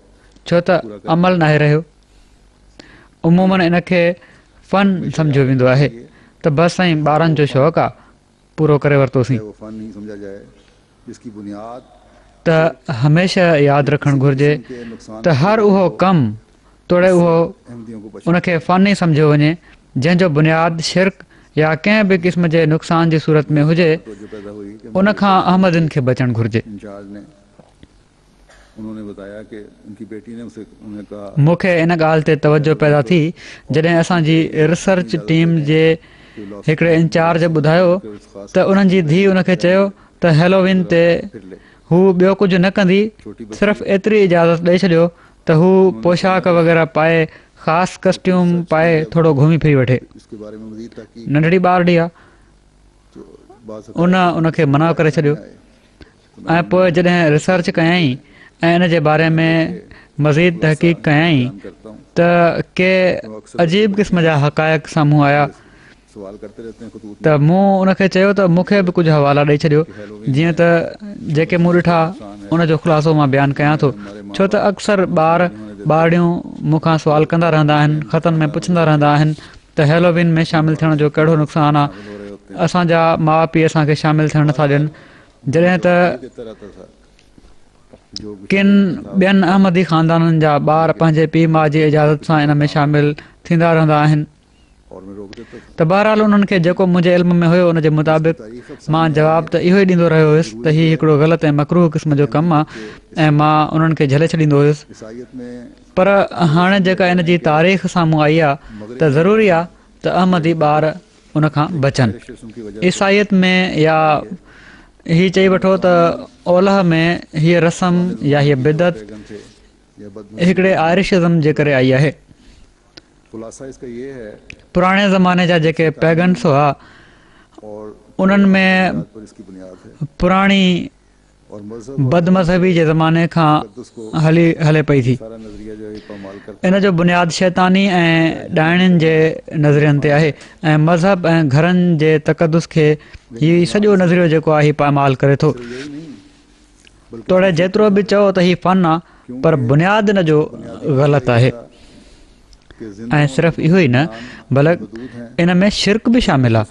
छो त अमल नाहे रहियो। उमूमन इन खे फ़न सम्झो वेंदो आहे त बसि साईं ॿारनि जो शौक़ु आहे पूरो करे वरितोसीं। त हमेशह यादि रखणु घुरिजे त हर उहो कमु तोड़े उहो उनखे फ़न ई सम्झियो वञे जंहिंजो बुनियादु शिरक या कंहिं बि क़िस्म जे नुक़सान जी सूरत में हुजे उनखां अहमदनि खे बचणु घुरिजे। मूंखे इन ॻाल्हि ते तवजो पैदा थी जॾहिं असांजी रिसर्च टीम जे हिकिड़े इंचार्ज ॿुधायो त उन्हनि जी धीउ उनखे चयो त हैलोविन ते हू ॿियो कुझु न कंदी सिर्फ़ु एतिरी इजाज़त ॾेई छॾियो त हू पोशाक वग़ैरह पाए ख़ासि कस्ट्यूम पाए थोरो घुमी फिरी वठे। नंढड़ी ॿारड़ी आहे उनखे मना करे छॾियो ऐं पोइ जॾहिं रिसर्च कयईं ऐं इन जे बारे में मज़ीद तहक़ीक़ कयईं त के अजीब क़िस्म जा हक़ाइक़ साम्हूं आया त मूं उनखे चयो त मूंखे बि कुझु हवाला ॾेई छॾियो जीअं त जेके मूं ॾिठा उनजो ख़ुलासो मां बयानु कयां थो छो त अक्सर ॿारड़ियूं मूंखां सुवाल कंदा रहंदा आहिनि ख़तनि में पुछंदा रहंदा आहिनि त हैलोविन में शामिलु थियण जो कहिड़ो नुक़सानु आहे। असांजा माउ पीउ असांखे शामिलु थियण नथा ॾियनि जॾहिं त किन ॿियनि अहमदी ख़ानदाननि जा ॿार पंहिंजे पीउ माउ जी इजाज़त सां इन में शामिलु थींदा रहंदा आहिनि। त बहरहाल उन्हनि खे जेको मुंहिंजे इल्म में हुयो उनजे मुताबिक़ मां जवाबु त इहो ई ॾींदो रहियो हुयुसि त हीउ हिकिड़ो ग़लति ऐं मकरूह क़िस्म जो कमु आहे ऐं मां उन्हनि खे झले छॾींदो हुयुसि। पर हाणे जेका इन जी तारीख़ साम्हूं आई आहे त ज़रूरी आहे त अहमदी ॿार उनखां बचनि। ईसाइत में या हीअ चई वठो त ओलह में हीअ रस्म या हीअ बिदत हिकिड़े आयरिशिज़म जे करे आई आहे। पुराणे ज़माने जा जेके पैगन्स हुआ उन्हनि में पुराणी बदमज़हबी जे ज़माने खां हले पई थी। इन जो बुनियादु शैतानी ऐं ॾाहिणियुनि जे नज़रियनि ते आहे ऐं मज़हब ऐं घरनि जे तक़दुस खे हीउ सॼो नज़रियो जेको आहे हीउ पामाल करे थो। तोड़े जेतिरो बि चओ त हीउ फ़न आहे पर बुनियादु इन जो ग़लति आहे ऐं सिर्फ़ु इहो ई न बल्कि इन में शिरक बि शामिलु आहे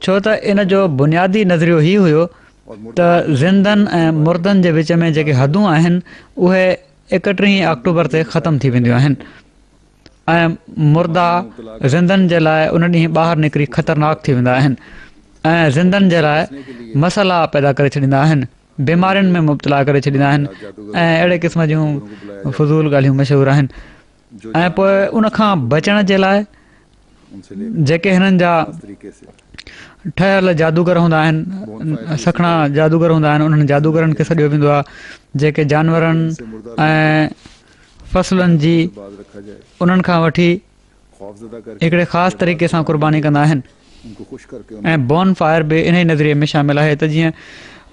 छो त इन जो बुनियादी नज़रियो हीउ हुयो त ज़िंदनि ऐं मुर्दनि जे विच में जेके हदूं आहिनि उहे 31 अक्टूबर ते ख़तमु थी वेंदियूं आहिनि ऐं मुर्दा ज़िंदनि जे लाइ उन ॾींहुं ॿाहिरि निकिरी ख़तरनाक थी वेंदा आहिनि ऐं ज़िंदनि जे लाइ मसइला पैदा करे छॾींदा आहिनि, बीमारियुनि में मुब्तला करे छॾींदा आहिनि ऐं अहिड़े क़िस्म जूं फज़ूल ॻाल्हियूं मशहूरु आहिनि। ऐं पोइ उनखां बचण जे लाइ जेके हिननि जा ठहियल जादूगर हूंदा आहिनि, सखणा जादूगर हूंदा आहिनि, उन्हनि जादूगरनि खे सॾियो वेंदो आहे जेके जानवरनि ऐं फ़सलुनि जी उन्हनि खां वठी हिकिड़े ख़ासि तरीक़े सां क़ुर्बानी कंदा आहिनि ऐं बॉन फायर बि इन ई नज़रिए में शामिल आहे त जीअं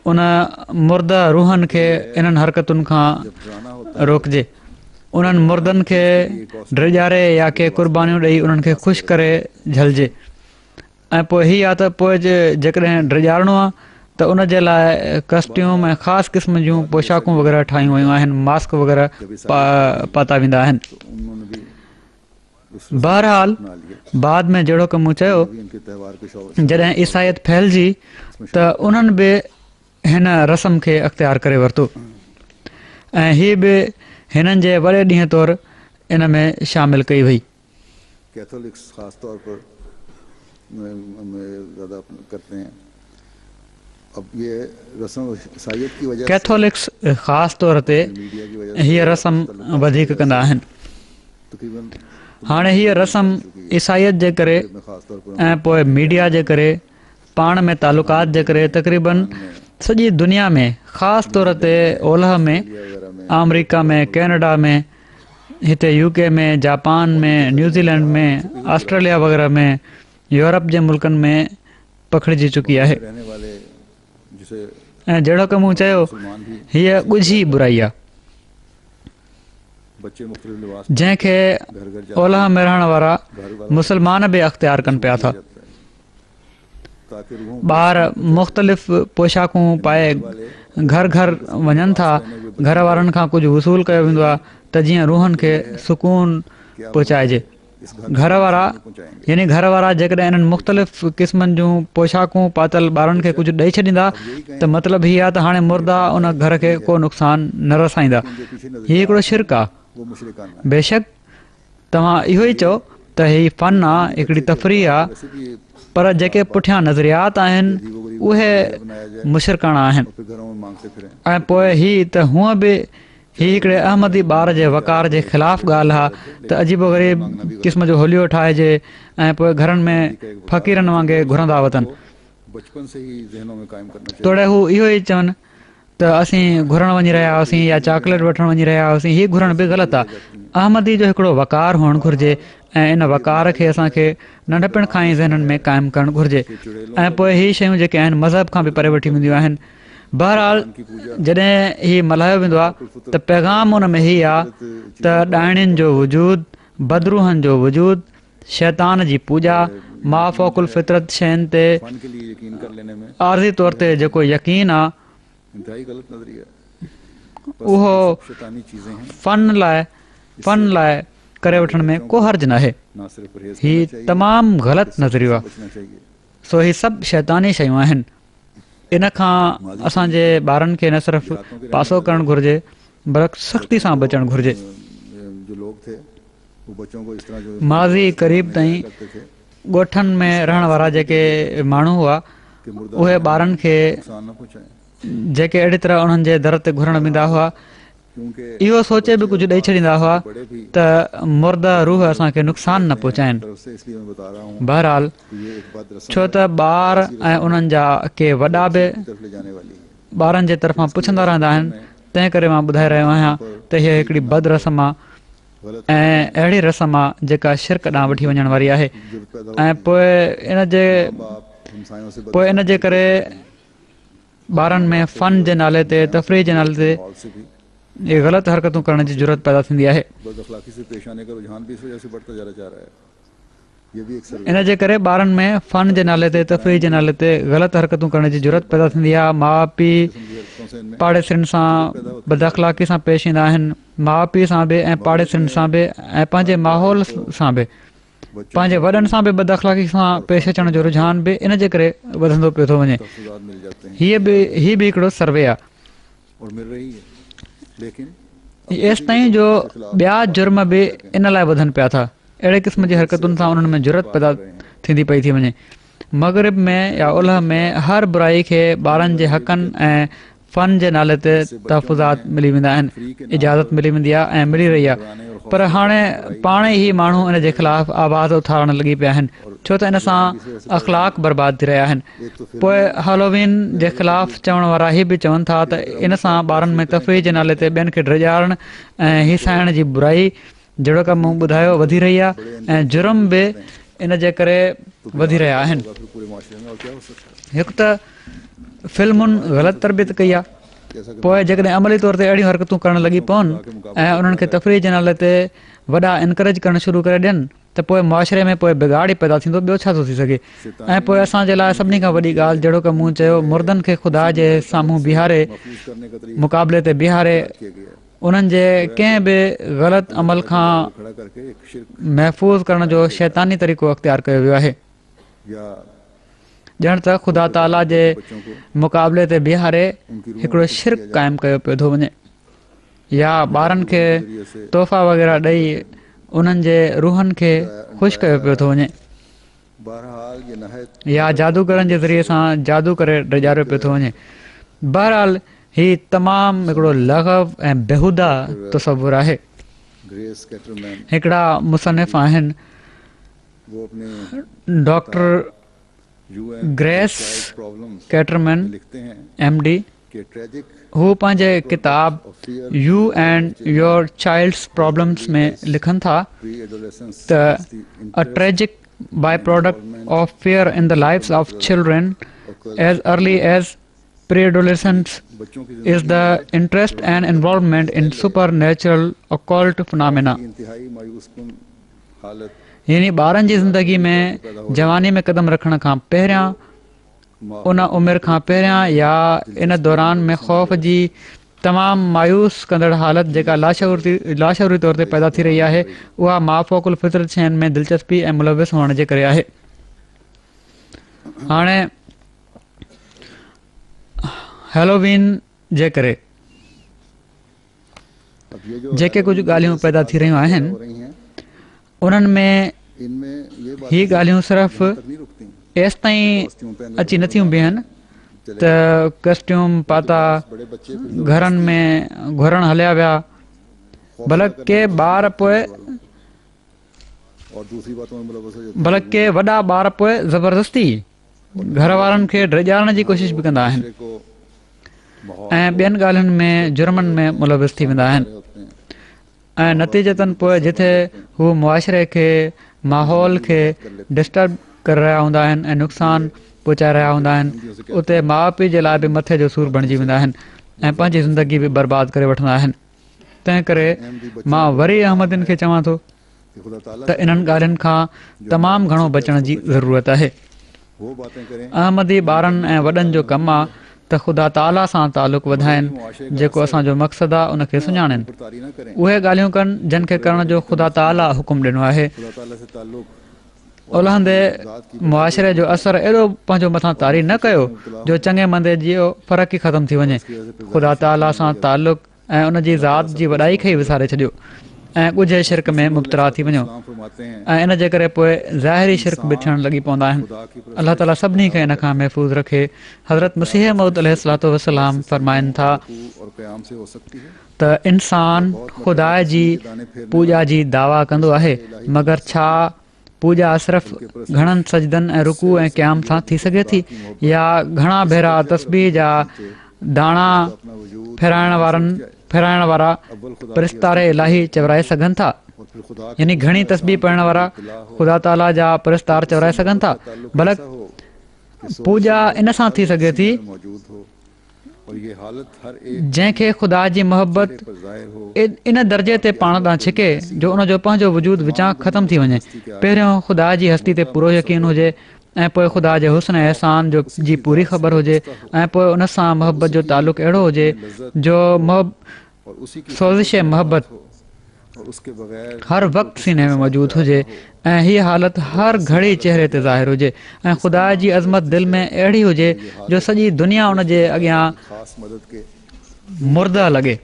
उन मुर्दा रूहनि खे इन्हनि हरकतुनि खां रोकिजे, उन्हनि मुर्दनि खे ड्रिॼारे या के क़ुर्बानियूं ॾेई उन्हनि खे ख़ुशि करे झलिजे। ऐं पोइ हीअ आहे त पोइ जेकॾहिं ड्रिॼारणो आहे त उन जे लाइ कस्ट्यूम ऐं ख़ासि क़िस्म जूं पोशाकूं वग़ैरह ठाहियूं वयूं आहिनि, मास्क वग़ैरह पाता वेंदा आहिनि। बहरहाल बाद में जहिड़ो की मूं चयो जॾहिं ईसाइत फैलिजी त उन्हनि बि हिन रस्म खे अख़्तियार करे वरितो ऐं हीअ बि हिननि जे वॾे ॾींहं तौरु इन में शामिल कई वई। कैथोलिक्स ख़ासि तौर ते हीअ रस्म वधीक कंदा आहिनि। हाणे हीअ रस्म ईसाइत जे करे ऐं पोइ मीडिया जे करे, पाण में तालुकात जे करे तक़रीबन सॼी दुनिया में ख़ासि तौर ते ओलह में, अमरीका में, कैनेडा में, हिते UK में, जापान में, न्यूज़ीलैंड में, ऑस्ट्रेलिया वग़ैरह में, यूरोप जे मुल्कनि में पखिड़िजी चुकी आहे। ऐं जहिड़ो की मूं चयो हीअ ॻुझी बुराई आहे जंहिंखे ओलह में रहण वारा मुस्लमान बि अख़्तियार कनि पिया था। ॿार मुख़्तलिफ़ पोशाकूं पाए घर घर वञनि था, घर वारनि खां कुझु वसूल कयो वेंदो आहे त जीअं रूहनि खे सुकून पहुचाइजे। घर वारा यानी घर वारा जेकॾहिं इन्हनि मुख़्तलिफ़ क़िस्मनि जूं पोशाकूं पातल ॿारनि खे कुझु ॾेई छॾींदा त मतिलबु हीअ आहे त हाणे मुर्दा उन घर खे को नुक़सान न रसाईंदा। हीअ हिकिड़ो शिरक आहे। बेशक तव्हां इहो ई चओ त हीअ फ़न आहे, हिकिड़ी तफ़रीह आहे, पर जेके पुठियां नज़रियात आहिनि उहे मुशिरकाणा आहिनि। ऐं पोइ हीअ त हूअं बि हीअ हिकिड़े अहमदी ॿार जे वक़ार जे ख़िलाफ़ु ॻाल्हि आहे त अजीबो ग़रीब क़िस्म जो होलियो ठाहिजे ऐं पोइ घरनि में फ़क़ीरनि वांगुरु घुरंदा वतनि। तोड़े हू इहो ई चवनि त असीं घुरण वञी रहिया हुआसीं या चॉकलेट वठणु वञी रहिया हुआसीं, हीअ घुरण बि ग़लति आहे। अहमदी जो हिकिड़ो वक़ार हुअणु घुरिजे ऐं इन वक़ार खे असांखे नंढपण खां ई ज़हननि में क़ाइमु करणु घुरिजे। ऐं पोइ हीअ शयूं जेके आहिनि मज़हब खां बि परे वठी वेंदियूं आहिनि। बहरहाल जॾहिं हीअ मल्हायो वेंदो आहे त पैगाम उन में हीअ आहे त ॾाहिणियुनि जो वजूद, बदरूहनि जो वजूद, शैतान जी पूॼा, माफ़ोकुल फितरत शयुनि ते आर्ज़ी तौर ते जेको यकीन आहे उहो फ़न लाइ करे वठण में को हर्ज न आहे। हीअ तमामु ग़लति नज़रियो आहे। सो हीअ सभु शैतानी शयूं आहिनि। इन खां असांजे ॿारनि खे न सिर्फ़ु पासो करणु घुरिजे बल्कि सख़्ती सां बचणु घुरिजे। माज़ी क़रीब ताईं ॻोठनि में रहण वारा जेके माण्हू हुआ उहे ॿारनि खे जेके अहिड़ी तरह उन्हनि जे दर ते घुरण वेंदा हुआ इहो सोचे बि कुझु ॾेई छॾींदा हुआ त मुर्दा रूह असांखे नुक़सान न पहुचाइनि। बहरहाल छो त ॿार ऐं उन्हनि जा के वॾा बि ॿारनि जे तरफ़ां पुछंदा रहंदा आहिनि, तंहिं करे मां ॿुधाए रहियो आहियां त हीअ हिकिड़ी बद रस्म आहे ऐं अहिड़ी रस्म आहे जेका शिरक ॾांहुं वठी वञण वारी आहे। ऐं पोइ इन जे करे ॿारनि में फ़न जे नाले ते, तफ़रीह जे नाले ते इहे ग़लति हरकतूं करण जी ज़रूरत पैदा थींदी आहे। इन जे करे ॿारनि में फ़न जे नाले ते, तफ़रीह जे नाले ते ग़लति हरकतूं करण जी ज़रूरत पैदा थींदी आहे। माउ पीउ पाड़ेसियुनि सां बदअख़लाक़ी सां पेश ईंदा आहिनि, माउ पीउ सां बि ऐं पाड़ेसियुनि सां बि ऐं पंहिंजे माहौल सां बि। पंहिंजे वॾनि सां बि बदअख़लाक़ी सां पेश अचण जो रुझान बि इन जे करे वधंदो पियो थो वञे। तफ़सीलात मिल जाते हैं हीअ बि हिकिड़ो सर्वे आहे। और मिल रही है, लेकिन एसि ताईं जो ॿिया जुर्म बि इन लाइ वधनि पिया था, अहिड़े क़िस्म जी हरकतुनि सां उन्हनि में ज़रूरत पैदा थींदी पई थी वञे। मग़रिब में या उलह में हर बुराई खे ॿारनि जे हक़नि ऐं फ़न जे नाले ते तहफ़ुज़ात मिली वेंदा आहिनि, इजाज़त मिली वेंदी आहे ऐं मिली रही आहे। पर हाणे पाण ई माण्हू इन जे ख़िलाफ़ु आवाज़ उथारण लॻी पिया आहिनि, छो त इन सां अख़लाक़ बर्बाद थी रहिया आहिनि। पोइ हैलोवीन जे ख़िलाफ़ु चवण वारा हीअ बि चवनि था त इन सां ॿारनि में तफ़रीह जे नाले ते ॿियनि खे ड्रिॼारण ऐं हिसाइण जी बुराई जहिड़ो कमु मूं ॿुधायो वधी रही आहे ऐं जुर्म बि इन जे करे वधी रहिया आहिनि। हिकु त फ़िल्मुनि ग़लति तरबियत कई आहे, पोइ जेकॾहिं अमली तौर ते अहिड़ियूं हरकतूं करणु लॻी पवनि ऐं उन्हनि खे तफ़रीह जे नाले ते वॾा इनकरेज करणु शुरू करे ॾियनि त पोइ मुआशिरे में पोइ बिगाड़ ई पैदा थींदो, ॿियो छा थो थी सघे। ऐं पोइ असांजे लाइ सभिनी खां वॾी ॻाल्हि जहिड़ो की मूं चयो, मुर्दनि खे ख़ुदा जे साम्हूं बीहारे, मुक़ाबले ते बीहारे, उन्हनि जे कंहिं बि ग़लति अमल खां महफ़ूज़ करण जो शैतानी तरीक़ो अख़्तियार कयो वियो आहे। ॼण त ख़ुदा ताला जे मुक़ाबले ते बीहारे हिकिड़ो शिरक क़ाइमु कयो पियो थो वञे, या ॿारनि खे तोहफ़ा वग़ैरह ॾेई उन्हनि जे रूहनि खे ख़ुशि कयो पियो थो वञे, या जादूगरनि जे ज़रिए सां जादू करे ड्रिॼारियो पियो थो वञे। बहरहाल हीउ तमामु हिकिड़ो लग़व ऐं बेहुदा तसवुरु आहे। हिकिड़ा मुसनिफ़ आहिनि डॉक्टर ग्रेस कैटरमैन MD, हू पंहिंजे किताब you and your child's problems में लिखनि था त a tragic by product of fear in the lives of children as early as pre-adolescence is the interest and involvement in supernatural occult phenomena। यानी ॿारनि जी ज़िंदगी में जवानी में क़दम रखण खां पहिरियां, उन उमिरि खां पहिरियां या इन दौरान में ख़ौफ़ जी तमामु मायूस कंदड़ हालत जेका लाशऊरी तौर ते पैदा थी रही आहे, उहा माफ़ोकुल फितरत शयुनि में दिलचस्पी ऐं मुलविस हुअण जे करे आहे। हाणे हैलोवीन जे करे जेके कुझु ॻाल्हियूं पैदा थी रहियूं आहिनि, उन्हनि में हीअ ॻाल्हियूं सिर्फ़ु एसि ताईं अची नथियूं बीहनि त कस्ट्यूम पाता, घरनि में घुरण हलिया विया, बल्कि ॿार पोइ वॾा ॿार पोइ ज़बरदस्ती घर वारनि खे ड्रिॼारण जी कोशिशि बि कंदा आहिनि ऐं ॿियनि ॻाल्हियुनि में जुर्मनि में मुलविस थी वेंदा आहिनि। ऐं नतीजतन पोइ जिथे हू मुआशिरे खे, माहौल खे डिस्टर्ब करे रहिया हूंदा आहिनि ऐं नुक़सानु पहुचाए रहिया हूंदा आहिनि, उते माउ पीउ जे लाइ बि मथे जो सूरु बणिजी वेंदा आहिनि ऐं पंहिंजी ज़िंदगी बि बर्बादु करे वठंदा आहिनि। तंहिं करे मां वरी अहमदनि खे चवां थो त इन्हनि ॻाल्हियुनि खां तमामु घणो बचण जी ज़रूरत आहे। अहमदी ॿारनि ऐं वॾनि जो कमु आहे त ख़ुदा ताला सां तालुक़ु वधाइनि, जेको असांजो मक़सदु आहे उनखे सुञाणनि, उहे ॻाल्हियूं कनि जिन खे करण जो ख़ुदा ताला हुकुम ॾिनो आहे। उलहंदे मुआशिरे जो असरु एॾो पंहिंजो मथां तारी न कयो जो चङे मंदे जो फ़र्क़ु ई ख़तमु थी वञे। ख़ुदा ताला सां तालुक़ु ऐं उन जी ज़ात जी वॾाई खे ई विसारे छॾियो ऐं ॻुझे शिरक में मुब्तला थी वञो ऐं इन जे करे पोइ ज़ाहिरी शिरक बि थियणु लॻी पवंदा आहिनि। अलाह ताला सभिनी खे इन खां महफ़ूज़ रखे। हज़रत मसीह मऊद अलैहिस्सलातु वस्सलाम फ़रमाइनि था त इंसान ख़ुदा जी पूॼा जी दावा कंदो आहे, मगर छा पूॼा सिर्फ़ घणनि सजदनि ऐं रुकू ऐं क़याम सां थी सघे थी, या घणा भेरा तस्बीह जा दाणा फेराइण वारा परिस्तारे इलाही चवराए सघनि था? यानी घणी तस्बीह पढ़ण वारा ख़ुदा ताला जा परिस्तार चवराए सघनि था? भला पूॼा इन सां थी सघे थी जंहिंखे ख़ुदा जी मोहबत इन दर्जे ते पाण ॾांहुं छिके जो उनजो पंहिंजो वजूद विचां ख़तमु थी वञे। पहिरियों ख़ुदा जी हस्ती ते पूरो यकीन हुजे ऐं पोइ ख़ुदा जे हुस्न एहसान जी पूरी ख़बर हुजे ऐं पोइ उन सां मोहबत जो तालुक़ु अहिड़ो हुजे जो सोज़िश मोहबत और उसके बगैर हर वक़्तु सीने में मौजूदु हुजे ऐं हीअ हालत हर घड़ी चहिरे ते ज़ाहिर हुजे ऐं ख़ुदा जी अज़मत दिलि में अहिड़ी हुजे जो सॼी दुनिया उन जे अॻियां ख़ासि मदद के मुर्दा लॻे,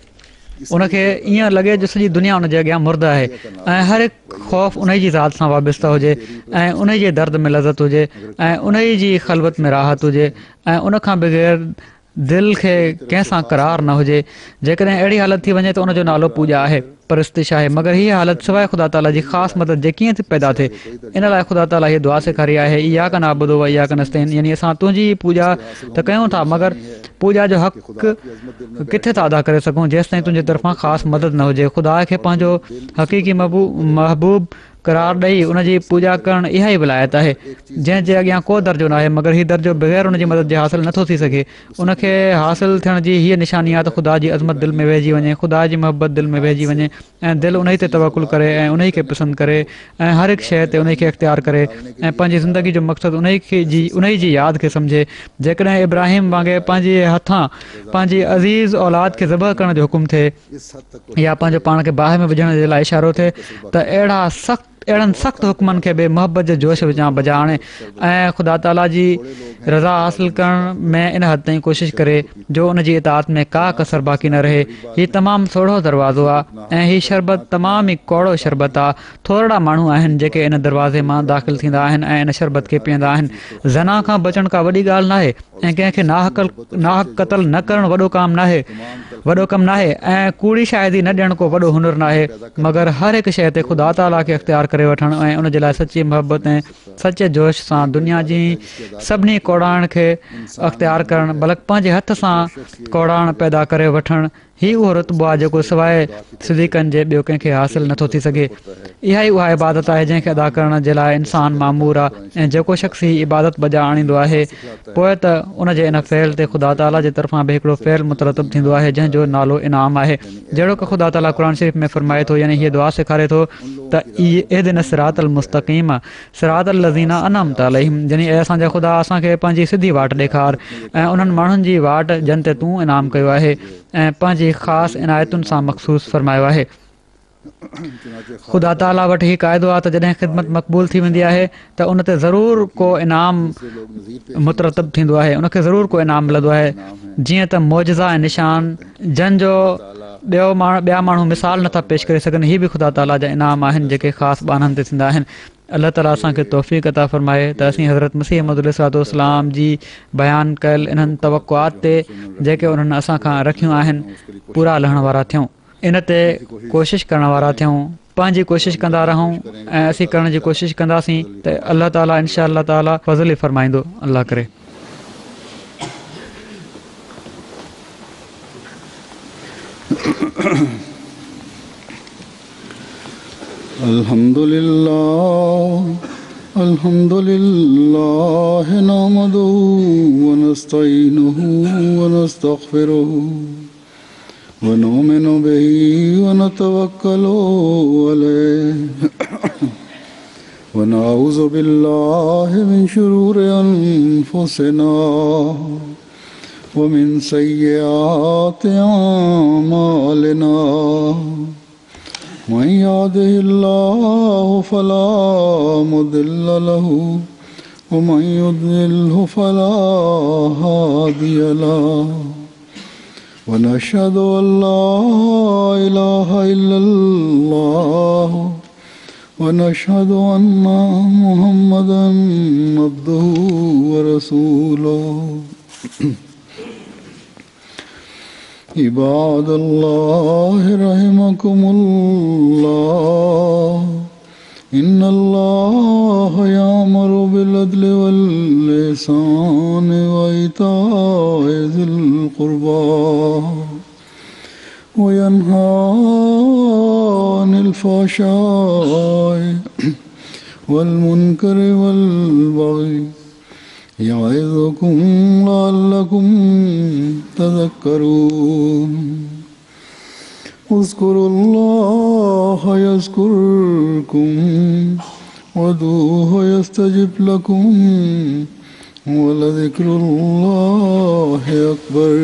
उनखे ईअं लॻे जो सॼी दुनिया उन जे अॻियां मुर्द आहे ऐं हर हिकु ख़ौफ़ उन जी ज़ात सां वाबस्ता हुजे ऐं उन जे दर्द में लज़त हुजे ऐं उन जी ख़लवत में राहत हुजे ऐं उन खां बग़ैर दिलि खे कंहिंसां करार न हुजे। जेकॾहिं अहिड़ी हालत थी वञे त उनजो नालो पूॼा आहे, परिस्तिश आहे, मगर हीअ हालत सवाइ ख़ुदा ताला जी ख़ासि मदद जे कीअं थी पैदा थिए। इन लाइ ख़ुदा ताला हीअ दुआ सेखारी आहे, इहा का नाबुदो व इहा का नस्तईन, यानी असां तुंहिंजी पूॼा त कयूं था मगर पूॼा जो हक़ किथे था अदा करे सघूं जेसि ताईं तुंहिंजे तरफ़ां ख़ासि मदद न हुजे। ख़ुदा खे पंहिंजो हक़ीक़ी महबूब करार ॾेई उन जी पूॼा करणु इहा ई विलायत आहे जंहिंजे अॻियां को दर्जो न आहे, मगर हीउ दर्जो बग़ैर उन जी मदद जे हासिलु नथो थी सघे। उनखे हासिलु थियण जी हीअ निशानी आहे त ख़ुदा जी अज़मत दिलि में वेहिजी वञे, ख़ुदा जी मोहबत दिलि में वेहिजी वञे ऐं दिलि उन ई ते तवकुल करे ऐं उन ई खे पसंदि करे ऐं हर हिकु शइ ते उन खे इख़्तियार करे ऐं पंहिंजी ज़िंदगी जो मक़सदु उन ई जी यादि खे सम्झे। जेकॾहिं इब्राहिम वांगुरु पंहिंजे हथां पंहिंजी अज़ीज़ औलाद खे ज़बह करण जो हुकुम थिए या पंहिंजो पाण खे बाहि में विझण जे लाइ इशारो थिए त अहिड़नि सख़्तु हुकमनि खे बि मोहबत जे जोश विझां बजा आणे ऐं ख़ुदा ताला जी रज़ा हासिलु करण में इन हद ताईं कोशिशि करे जो उन जी इताअत में का कसर बाक़ी न रहे। हीउ तमामु सोढ़ो दरवाज़ो आहे ऐं हीउ शरबत तमामु ई कौड़ो शरबत आहे। थोरा माण्हू आहिनि जेके इन दरवाज़े मां दाख़िलु थींदा आहिनि ऐं इन शरबत खे पीअंदा आहिनि। ज़ना खां बचण का वॾी ॻाल्हि न आहे ऐं कंहिंखे नाहक क़तल न करणु वॾो कमु न आहे ऐं कूड़ी शायदि न ॾियणु को वॾो हुनुर न आहे, मगर हर हिकु शइ ते ख़ुदा ताला खे इख़्तियार करे वठणु ऐं उन जे लाइ सची मोहबत ऐं सचे जोश सां दुनिया जी सभिनी कोड़ाइण खे अख़्तियार करणु, बल्कि पंहिंजे हथ सां कोड़ाइण पैदा करे वठणु, हीउ उहो रुतबो आहे जेको सवाइ सिद्दीक़नि जे ॿियो कंहिंखे हासिलु नथो थी सघे। इहा ई उहा इबादत आहे जंहिंखे अदा करण जे लाइ इंसानु मामूर आहे ऐं जेको शख़्स ही इबादत बजा आणींदो आहे पोइ त उन जे इन फ़इल ते ख़ुदा ताला जे तरफ़ां बि हिकिड़ो फ़इल मुतरतब थींदो आहे जंहिंजो नालो इनाम आहे। जहिड़ो की ख़ुदा ताला क़ुर शरीफ़ में फ़रमाए थो, यानी हीअ दुआ सेखारे थो त इहदिन सिरातल मुस्तक़ीम सिरातल लज़ीना अनअमत अलैहिम, यानी असांजा ख़ुदा असांखे पंहिंजी सिधी वाट ॾेखार ऐं उन्हनि माण्हुनि जी वाट जिन ते तूं इनाम कयो आहे ऐं पंहिंजी ख़ासि इनायतुनि सां मख़सूस फ़रमायो आहे। ख़ुदा ताला वटि हीउ क़ाइदो आहे त जॾहिं ख़िदमत मक़बूल थी वेंदी आहे त उन ते ज़रूरु को इनाम मुतरतब थींदो आहे, उनखे ज़रूरु को इनाम मिलंदो आहे। जीअं त मौजज़ा ऐं निशान जंहिंजो ॿिया माण्हू मिसाल नथा पेश करे सघनि, हीअ बि ख़ुदा ताला जा इनाम आहिनि जेके ख़ासि ॿाननि ते थींदा आहिनि। अलाह ताला असांखे तौफ़ीक़ अता फ़रमाए त असीं हज़रत मसीह मौद अलैहिस्सलाम जी बयानु कयल इन्हनि तवक़ुआत ते जेके उन्हनि असां खां रखियूं आहिनि पूरा लहण वारा थियूं, इन ते कोशिशि करण वारा थियूं, पंहिंजी कोशिशि कंदा रहूं ऐं असीं करण जी कोशिशि कंदासीं त अलाह ताला इनशा अल्लाह ताला फ़ज़ल ई फ़रमाईंदो। अल्लाह करे अल्हम्दुलिल्लाह नहमदुहु व नस्तईनुहु व नस्तगफिरुहु व नुमिनु बिही व नतवक्कलु अलैहि व नऊज़ु बिल्लाहि मिन शुरूरि अनफुसिना व मिन सय्यिआति अमालिना मन यहदिहिल्लाहु फला मुदिल्ल लहु व मन युद्लिल्हु फला हादिय लहु व नशहदु अल्ला इलाहा इल्लल्लाह व नशहदु अन्ना मुहम्मदन अब्दुहु व रसूलुहु। इबादल्लाह रहमकुमुल्लाह इन्नल्लाह यामुरु बिल अदलि वल इहसानि व इताइ ज़िल क़ुर्बा व यन्हा अनिल फ़हशाइ वल मुनकरि वल बग़ि यइज़ुकुम लअल्लकुम तज़क्करून। उज़्कुरुल्लाह यज़्कुरकुम वदूहु यस्तजिब लकुम व लज़िक्रुल्लाहि अकबर।